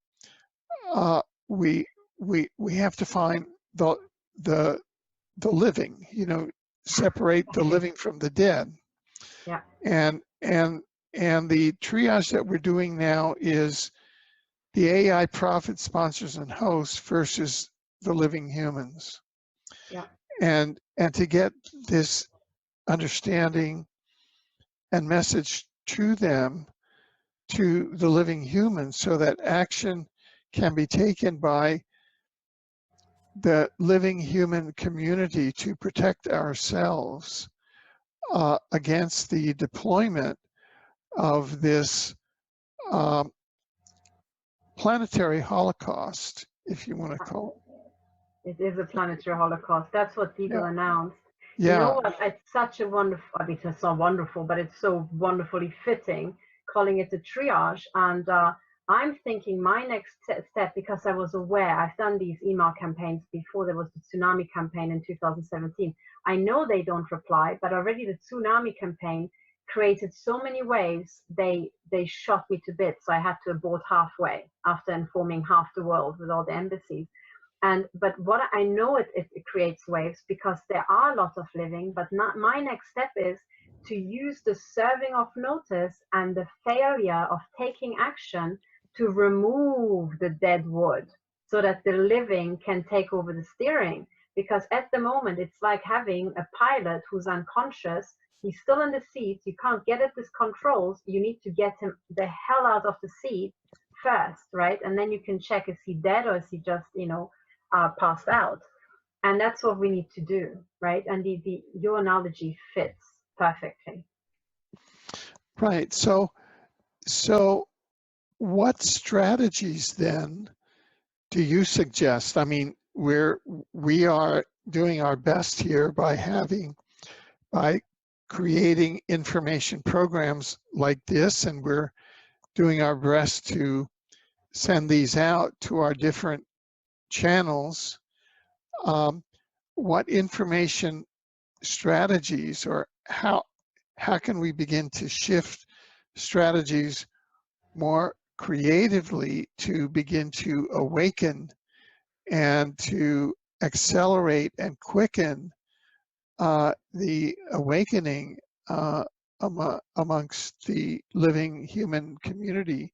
we have to find the living. Separate the living from the dead. Yeah. And the triage that we're doing now is the AI profit sponsors and hosts versus the living humans. Yeah. And to get this understanding and message to them, to the living humans, so that action can be taken by the living human community to protect ourselves against the deployment of this planetary holocaust, if you want to call it. It is a planetary holocaust. That's what Google announced. Yeah. You know what? It's such a wonderful, it's not wonderful, but it's so wonderfully fitting, calling it a triage. And I'm thinking my next step, because I was aware, I've done these email campaigns before. There was the tsunami campaign in 2017. I know they don't reply, but already the tsunami campaign created so many waves, they shot me to bits. So I had to abort halfway after informing half the world with all the embassies. But what I know, it creates waves because there are lots of living, but not, my next step is to use the serving of notice and the failure of taking action to remove the dead wood so that the living can take over the steering. Because at the moment, it's like having a pilot who's unconscious. He's still in the seat. You can't get at his controls. You need to get him the hell out of the seat first, right? And then you can check, is he dead or is he just, passed out? And that's what we need to do, right? And your analogy fits perfectly. Right. So what strategies then do you suggest? I mean, we are doing our best here by creating information programs like this, and we're doing our best to send these out to our different channels. What information strategies, or how can we begin to shift strategies more creatively to begin to awaken and to accelerate and quicken the awakening amongst the living human community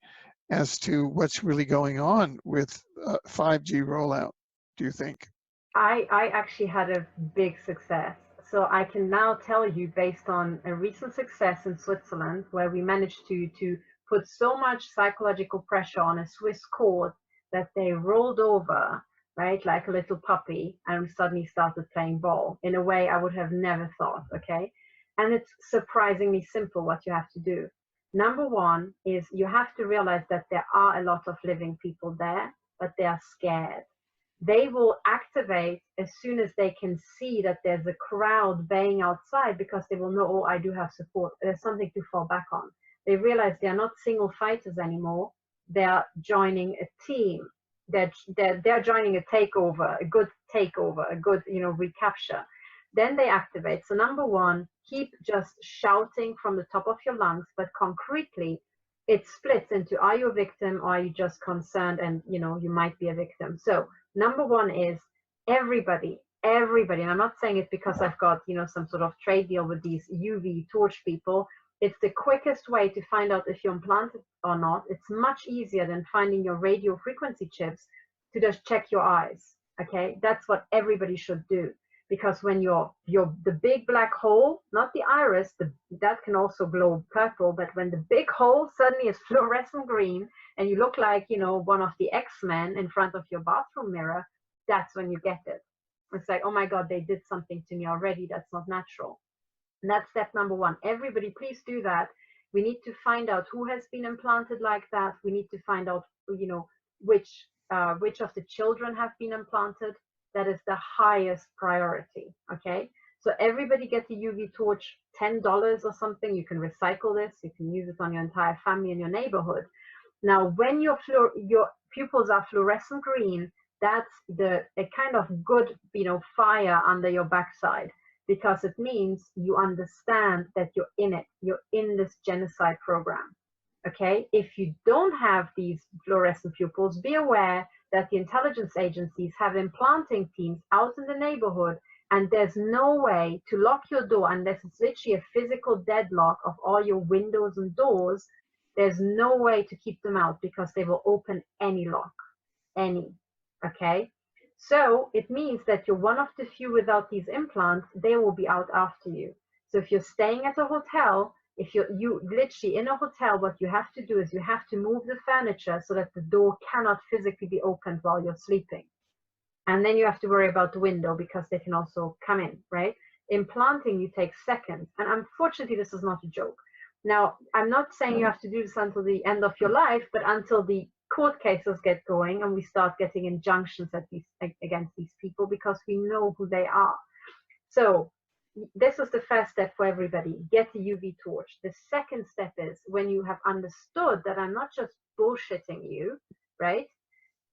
as to what's really going on with 5G rollout, do you think? I actually had a big success. So I can now tell you, based on a recent success in Switzerland, where we managed to put so much psychological pressure on a Swiss court that they rolled over, right, like a little puppy, and suddenly started playing ball in a way I would have never thought, okay? And it's surprisingly simple what you have to do. Number one is you have to realize that there are a lot of living people there, but they are scared. They will activate as soon as they can see that there's a crowd baying outside, because they will know, oh, I do have support. There's something to fall back on. They realize they are not single fighters anymore. They are joining a team. They're joining a takeover, a good takeover, a good, recapture. Then they activate. So number one, keep just shouting from the top of your lungs, but concretely, it splits into, are you a victim or are you just concerned and, you might be a victim. So number one is everybody, and I'm not saying it because I've got, some sort of trade deal with these UV torch people. It's the quickest way to find out if you're implanted or not. It's much easier than finding your radio frequency chips to just check your eyes. Okay, that's what everybody should do. Because when you're the big black hole, not the iris, that can also glow purple, but when the big hole suddenly is fluorescent green and you look like, one of the X-Men in front of your bathroom mirror, that's when you get it. It's like, oh my God, they did something to me already. That's not natural. And that's step number one. Everybody, please do that. We need to find out who has been implanted like that. We need to find out, which of the children have been implanted. That is the highest priority, okay? So everybody get the UV torch, $10 or something. You can recycle this. You can use it on your entire family in your neighborhood. Now, when your pupils are fluorescent green, that's a kind of good, fire under your backside, because it means you understand that you're in it. You're in this genocide program, okay? If you don't have these fluorescent pupils, be aware that the intelligence agencies have implanting teams out in the neighborhood, and there's no way to lock your door unless it's literally a physical deadlock of all your windows and doors. There's no way to keep them out because they will open any lock, okay? So it means that you're one of the few without these implants. They will be out after you. So if you're staying at a hotel, if you literally in a hotel, what you have to do is you have to move the furniture so that the door cannot physically be opened while you're sleeping. And then you have to worry about the window because they can also come in, right? Implanting, you take seconds. And unfortunately, this is not a joke. Now, I'm not saying you have to do this until the end of your life, but until the court cases get going and we start getting injunctions against these people, because we know who they are. So this is the first step for everybody. Get the UV torch. The second step is when you have understood that I'm not just bullshitting you, right?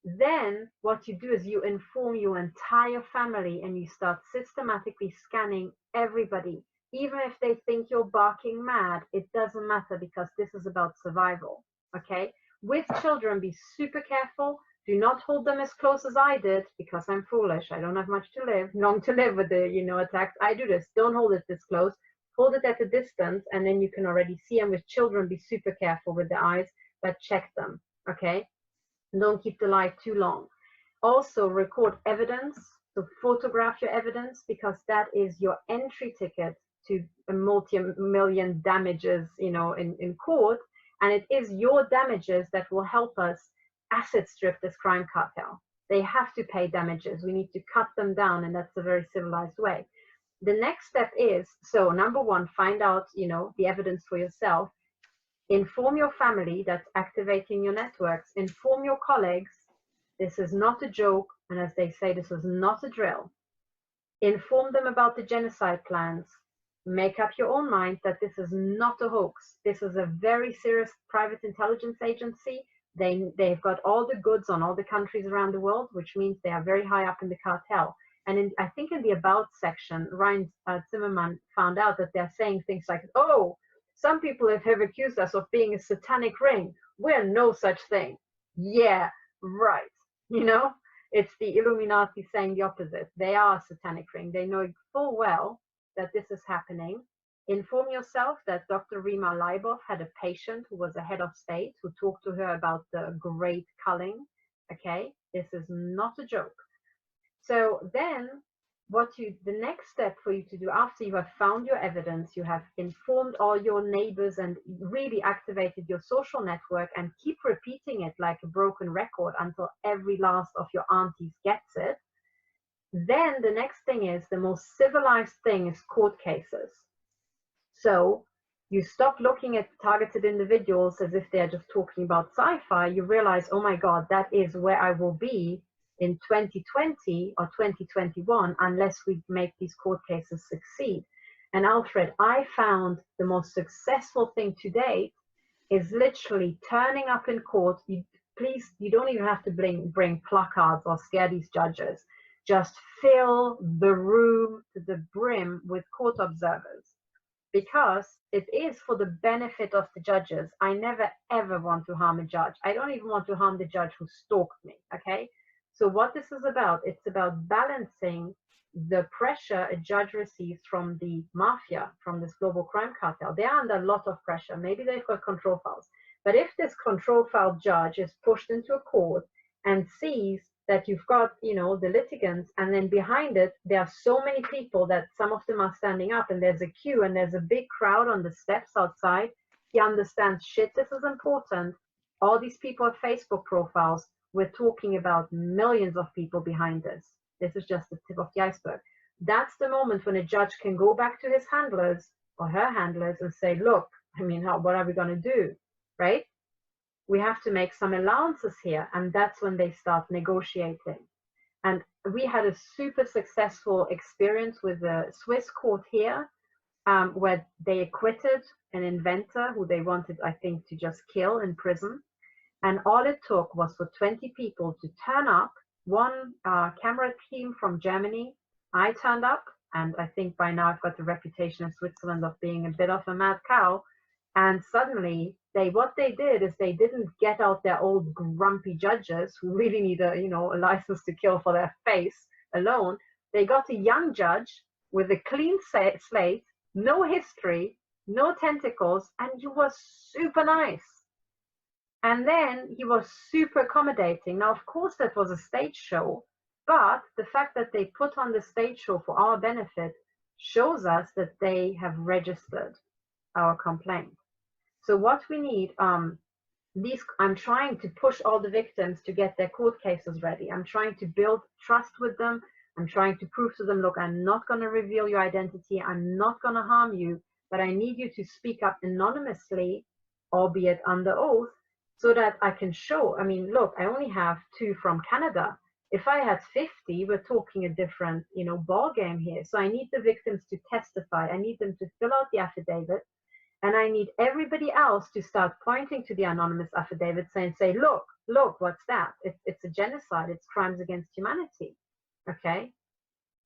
Then what you do is you inform your entire family and you start systematically scanning everybody. Even if they think you're barking mad, it doesn't matter, because this is about survival, okay? With children, be super careful. Do not hold them as close as I did, because I'm foolish. I don't have much long to live with the, attacks. I do this. Don't hold it this close. Hold it at a distance, and then you can already see them. With children, be super careful with the eyes, but check them, okay? And don't keep the light too long. Also, record evidence. So photograph your evidence, because that is your entry ticket to a multi-million damages, in court. And it is your damages that will help us asset strip this crime cartel. They have to pay damages. We need to cut them down, and that's a very civilized way. The next step is, so number one, find out, the evidence for yourself. Inform your family that's activating your networks. Inform your colleagues. This is not a joke, and as they say, this is not a drill. Inform them about the genocide plans. Make up your own mind that this is not a hoax. This is a very serious private intelligence agency. They've got all the goods on all the countries around the world, which means they are very high up in the cartel. And I think in the About section, Ryan Zimmerman found out that they're saying things like, oh, some people have accused us of being a satanic ring. We're no such thing. Yeah, right. It's the Illuminati saying the opposite. They are a satanic ring. They know full well that this is happening. Inform yourself that Dr. Rima Leibov had a patient who was a head of state who talked to her about the great culling. Okay, this is not a joke. So then the next step for you to do after you have found your evidence, you have informed all your neighbors and really activated your social network, and keep repeating it like a broken record until every last of your aunties gets it. Then the next thing is, the most civilized thing is court cases. So you stop looking at targeted individuals as if they're just talking about sci-fi. You realize, oh my God, that is where I will be in 2020 or 2021 unless we make these court cases succeed. And Alfred, I found the most successful thing to date is literally turning up in court. You don't even have to bring placards or scare these judges. Just fill the room to the brim with court observers, because it is for the benefit of the judges. I never ever want to harm a judge. I don't even want to harm the judge who stalked me, okay? So what this is about, it's about balancing the pressure a judge receives from the mafia, from this global crime cartel. They're under a lot of pressure. Maybe they've got control files. But if this control file judge is pushed into a court and sees that you've got, you know, the litigants, and then behind it, there are so many people that some of them are standing up, and there's a queue, and there's a big crowd on the steps outside. He understands, shit, this is important. All these people have Facebook profiles. We're talking about millions of people behind this. This is just the tip of the iceberg. That's the moment when a judge can go back to his handlers or her handlers and say, look, I mean, what are we going to do, right? We have to make some allowances here. And that's when they start negotiating. And we had a super successful experience with the Swiss court here, where they acquitted an inventor who they wanted, I think, to just kill in prison. And all it took was for 20 people to turn up. One camera team from Germany, I turned up, and I think by now I've got the reputation in Switzerland of being a bit of a mad cow. And suddenly, what they did is they didn't get out their old grumpy judges who really need a license to kill for their face alone. They got a young judge with a clean slate, no history, no tentacles, and he was super nice. And then he was super accommodating. Now, of course, that was a stage show, but the fact that they put on the stage show for our benefit shows us that they have registered our complaint. So what we need, I'm trying to push all the victims to get their court cases ready. I'm trying to build trust with them. I'm trying to prove to them, look, I'm not going to reveal your identity. I'm not going to harm you, but I need you to speak up anonymously, albeit under oath, so that I can show, I mean, look, I only have 2 from Canada. If I had 50, we're talking a different, ball game here. So I need the victims to testify. I need them to fill out the affidavit. And I need everybody else to start pointing to the anonymous affidavit and say, look, what's that? It's a genocide. It's crimes against humanity. Okay?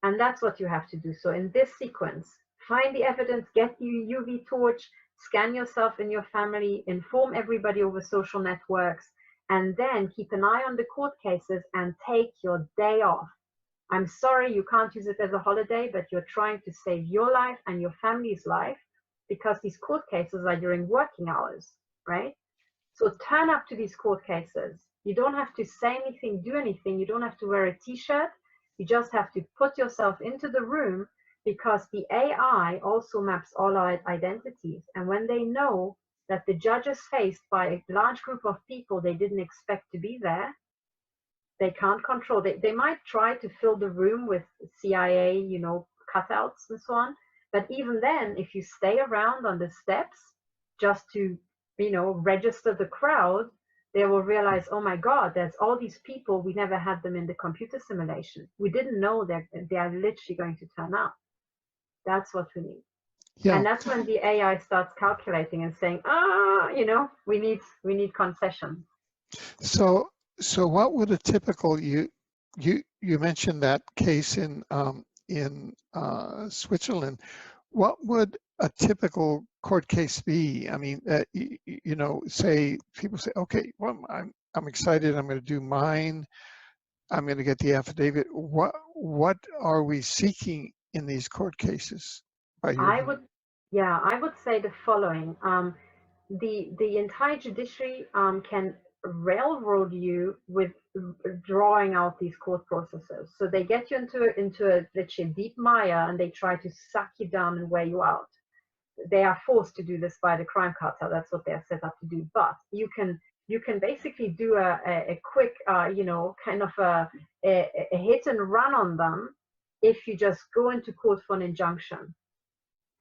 And that's what you have to do. So in this sequence, find the evidence, get your UV torch, scan yourself and your family, inform everybody over social networks, and then keep an eye on the court cases and take your day off. I'm sorry you can't use it as a holiday, but you're trying to save your life and your family's life, because these court cases are during working hours, right? So turn up to these court cases. You don't have to say anything, do anything. You don't have to wear a t-shirt. You just have to put yourself into the room, because the AI also maps all our identities. And when they know that the judge is faced by a large group of people they didn't expect to be there, they can't control. They might try to fill the room with CIA, cutouts and so on. But even then, if you stay around on the steps just to, register the crowd, they will realize, oh my God, there's all these people. We never had them in the computer simulation. We didn't know that they are literally going to turn up. That's what we need. Yeah. And that's when the AI starts calculating and saying, we need concessions. So what would a typical, you mentioned that case in Switzerland. What would a typical court case be? I mean, say people say, okay, well, I'm excited. I'm going to do mine. I'm going to get the affidavit. What are we seeking in these court cases? I would say the following. The entire judiciary can railroad you with drawing out these court processes. So they get you into a literally deep mire, and they try to suck you down and wear you out. They are forced to do this by the crime cartel. That's what they're set up to do. But you can basically do a quick, kind of a hit and run on them if you just go into court for an injunction.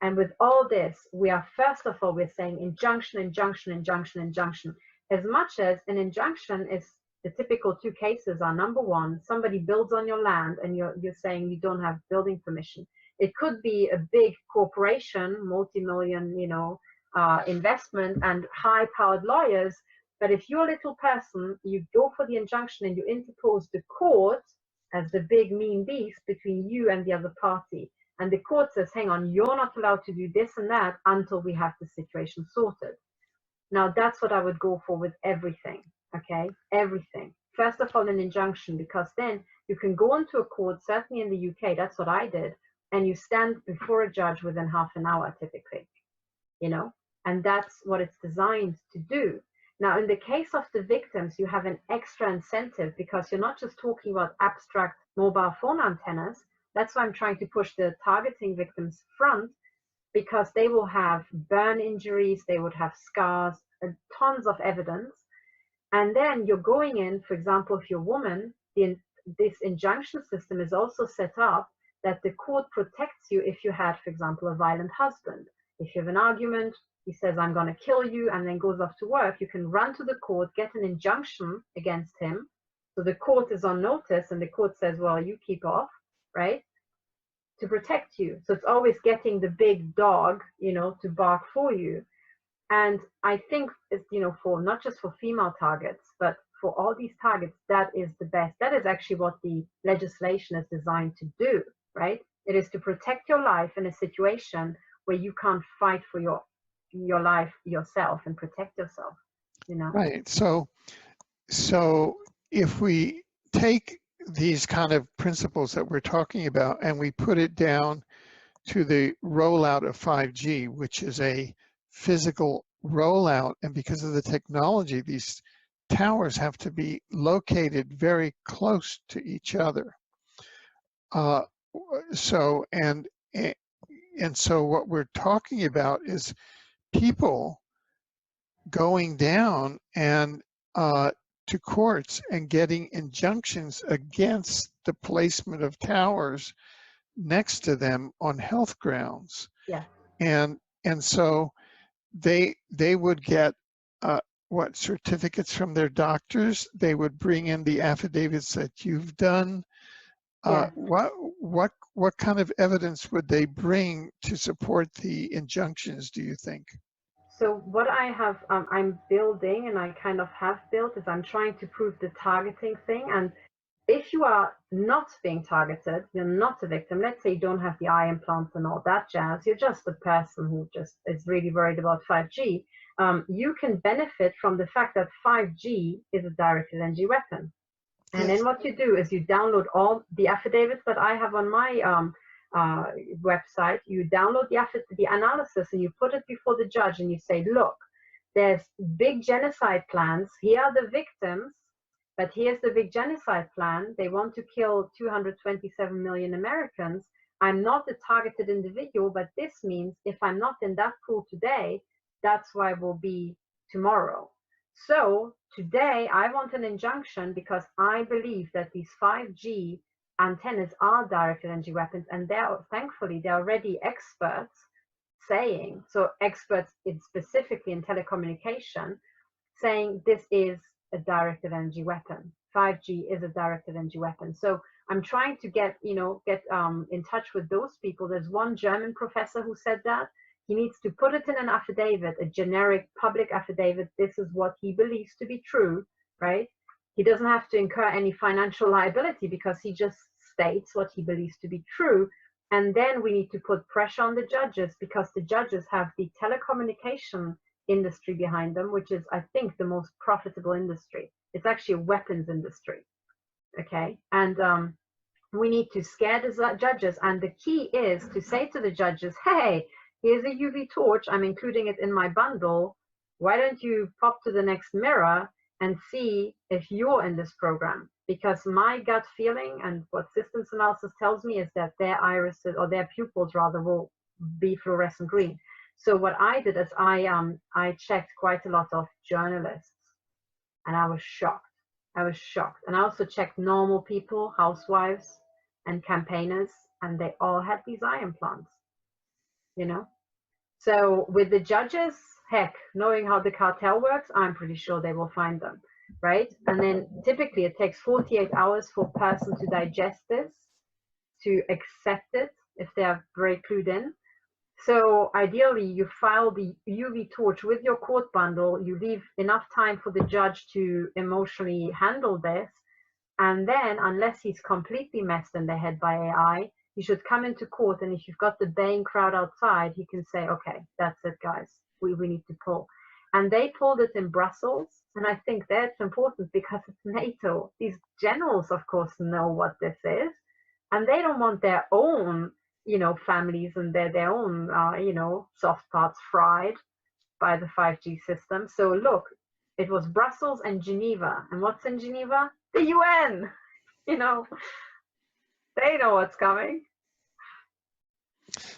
And with all this, we are, first of all, we're saying injunction, injunction, injunction, injunction. As much as an injunction is, the typical two cases are, number one, somebody builds on your land and you're saying you don't have building permission. It could be a big corporation, multi-million, investment and high-powered lawyers. But if you're a little person, you go for the injunction and you interpose the court as the big mean beast between you and the other party. And the court says, hang on, you're not allowed to do this and that until we have the situation sorted. Now, that's what I would go for with everything, okay? Everything. First of all, an injunction, because then you can go into a court, certainly in the UK, that's what I did, and you stand before a judge within half an hour, typically, and that's what it's designed to do. Now, in the case of the victims, you have an extra incentive because you're not just talking about abstract mobile phone antennas. That's why I'm trying to push the targeting victims front, because they will have burn injuries, they would have scars, tons of evidence. And then you're going in, for example, if you're a woman, this injunction system is also set up that the court protects you if you had, for example, a violent husband. If you have an argument, he says, I'm going to kill you, and then goes off to work, you can run to the court, get an injunction against him. So the court is on notice, and the court says, well, you keep off, right, to protect you. So it's always getting the big dog, to bark for you. And I think, for not just for female targets, but for all these targets, that is the best. That is actually what the legislation is designed to do, right? It is to protect your life in a situation where you can't fight for your life yourself and protect yourself, Right. So if we take these kind of principles that we're talking about and we put it down to the rollout of 5G, which is a physical rollout, and because of the technology, these towers have to be located very close to each other. So what we're talking about is people going down and to courts and getting injunctions against the placement of towers next to them on health grounds. Yeah. And so they would get certificates from their doctors. They would bring in the affidavits that you've done. Yeah. What kind of evidence would they bring to support the injunctions, do you think? So what I have, I'm building, and I kind of have built, is I'm trying to prove the targeting thing. And if you are not being targeted, you're not a victim. Let's say you don't have the eye implants and all that jazz. You're just a person who just is really worried about 5G. You can benefit from the fact that 5G is a directed energy weapon. And then what you do is you download all the affidavits that I have on my website. You download the analysis and you put it before the judge and you say, look, there's big genocide plans. Here are the victims, but here's the big genocide plan. They want to kill 227 million Americans. I'm not a targeted individual, but this means if I'm not in that pool today, that's where I will be tomorrow. So today I want an injunction because I believe that these 5G antennas are directed energy weapons, and thankfully they're already experts saying, so experts specifically in telecommunication, saying this is a directed energy weapon. 5G is a directed energy weapon. So I'm trying to get in touch with those people. There's one German professor who said that he needs to put it in an affidavit, a generic public affidavit. This is what he believes to be true, right? He doesn't have to incur any financial liability because he just states what he believes to be true. And then we need to put pressure on the judges because the judges have the telecommunication industry behind them, which is, I think, the most profitable industry. It's actually a weapons industry, okay? And we need to scare the judges. And the key is to say to the judges, hey, here's a UV torch. I'm including it in my bundle. Why don't you pop to the next mirror and see if you're in this program? Because my gut feeling and what systems analysis tells me is that their irises, or their pupils rather, will be fluorescent green. So what I did is I checked quite a lot of journalists, and I was shocked. I was shocked. And I also checked normal people, housewives and campaigners, and they all had these eye implants, So with the judges, heck, knowing how the cartel works, I'm pretty sure they will find them, right? And then typically it takes 48 hours for a person to digest this, to accept it if they are very clued in. So ideally, you file the UV torch with your court bundle. You leave enough time for the judge to emotionally handle this. And then, unless he's completely messed in the head by AI, he should come into court. And if you've got the baying crowd outside, he can say, okay, that's it, guys. We need to pull. And they pulled it in Brussels. And I think that's important because it's NATO. These generals, of course, know what this is. And they don't want their own, families and their own, soft parts fried by the 5G system. So look, it was Brussels and Geneva. And what's in Geneva? The UN. They know what's coming.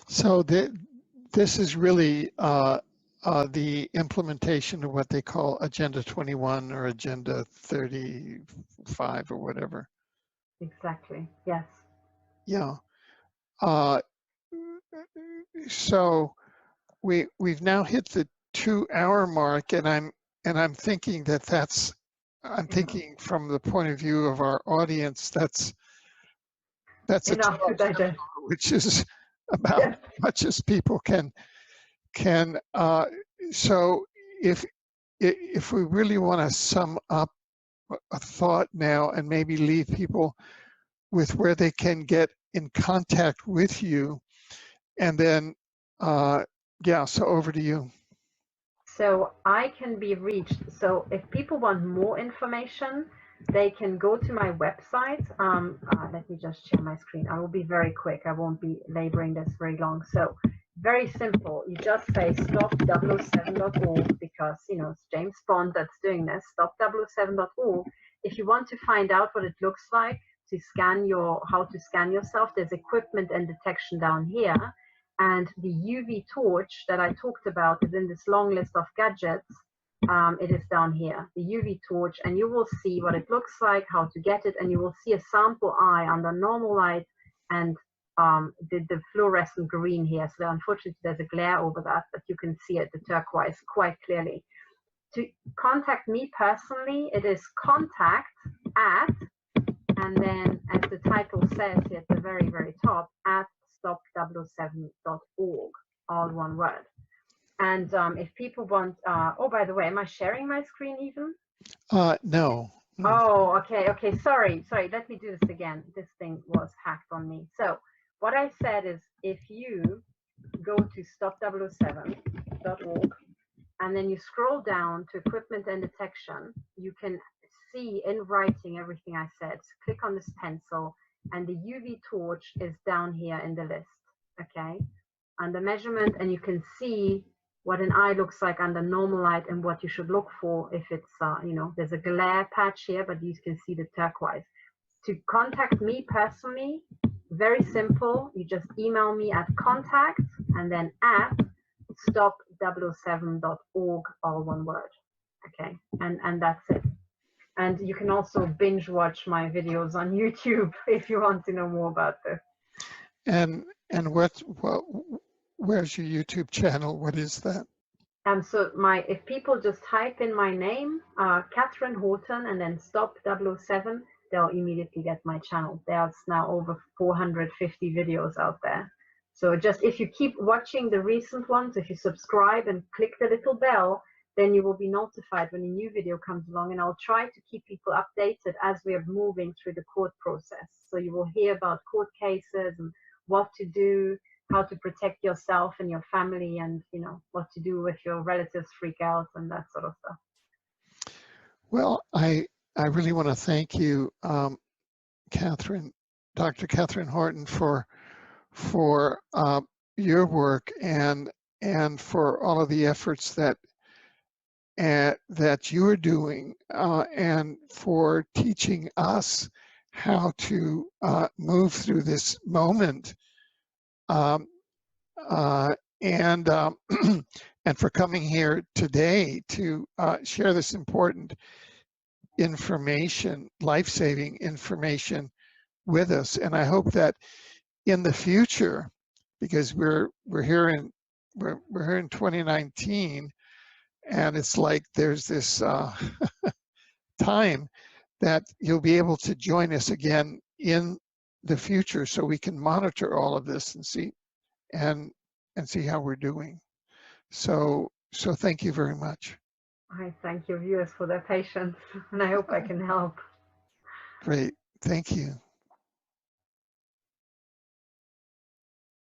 So this is really the implementation of what they call Agenda 21 or Agenda 35 or whatever. Exactly. Yes. Yeah. So we've now hit the 2-hour mark, and I'm thinking I'm thinking from the point of view of our audience, that's enough to digest, which is about as much as people can. So if we really want to sum up a thought now and maybe leave people with where they can get in contact with you, and then so over to you. So I can be reached. So if people want more information, they can go to my website. Let me just share my screen. I will be very quick. I won't be laboring this very long. So very simple. You just say stop007.org because, it's James Bond that's doing this, stop007.org. If you want to find out what it looks like to how to scan yourself, there's equipment and detection down here. And the UV torch that I talked about is in this long list of gadgets. It is down here, the UV torch, and you will see what it looks like, how to get it, and you will see a sample eye under normal light and the fluorescent green here. So unfortunately, there's a glare over that, but you can see it, the turquoise, quite clearly. To contact me personally, it is contact at, and then as the title says here at the very, very top, at stop007.org, all one word. And if people want, oh, by the way, am I sharing my screen even? No. Oh, okay. Sorry. Let me do this again. This thing was hacked on me. So what I said is if you go to stop007.org and then you scroll down to equipment and detection, you can see in writing everything I said. So click on this pencil and the UV torch is down here in the list, okay? Under measurement, and you can see what an eye looks like under normal light and what you should look for if it's, there's a glare patch here, but you can see the turquoise. To contact me personally, very simple. You just email me at contact and then at stop007.org, all one word, okay? And that's it. And you can also binge watch my videos on YouTube if you want to know more about this. And where's your YouTube channel? What is that? So if people just type in my name, Katherine Horton, and then stop007, they'll immediately get my channel. There's now over 450 videos out there. So just if you keep watching the recent ones, if you subscribe and click the little bell, then you will be notified when a new video comes along, and I'll try to keep people updated as we are moving through the court process. So you will hear about court cases and what to do, how to protect yourself and your family, and what to do if your relatives freak out and that sort of stuff. Well, I really want to thank you, Katherine, Dr. Katherine Horton, for your work and for all of the efforts that you're doing, and for teaching us how to move through this moment, and for coming here today to share this important information, life-saving information with us. And I hope that in the future, because we're here in we're here in 2019, and it's like there's this time that you'll be able to join us again in the future, so we can monitor all of this and see how we're doing. So thank you very much. I thank your viewers for their patience, and I hope I can help. Great, thank you.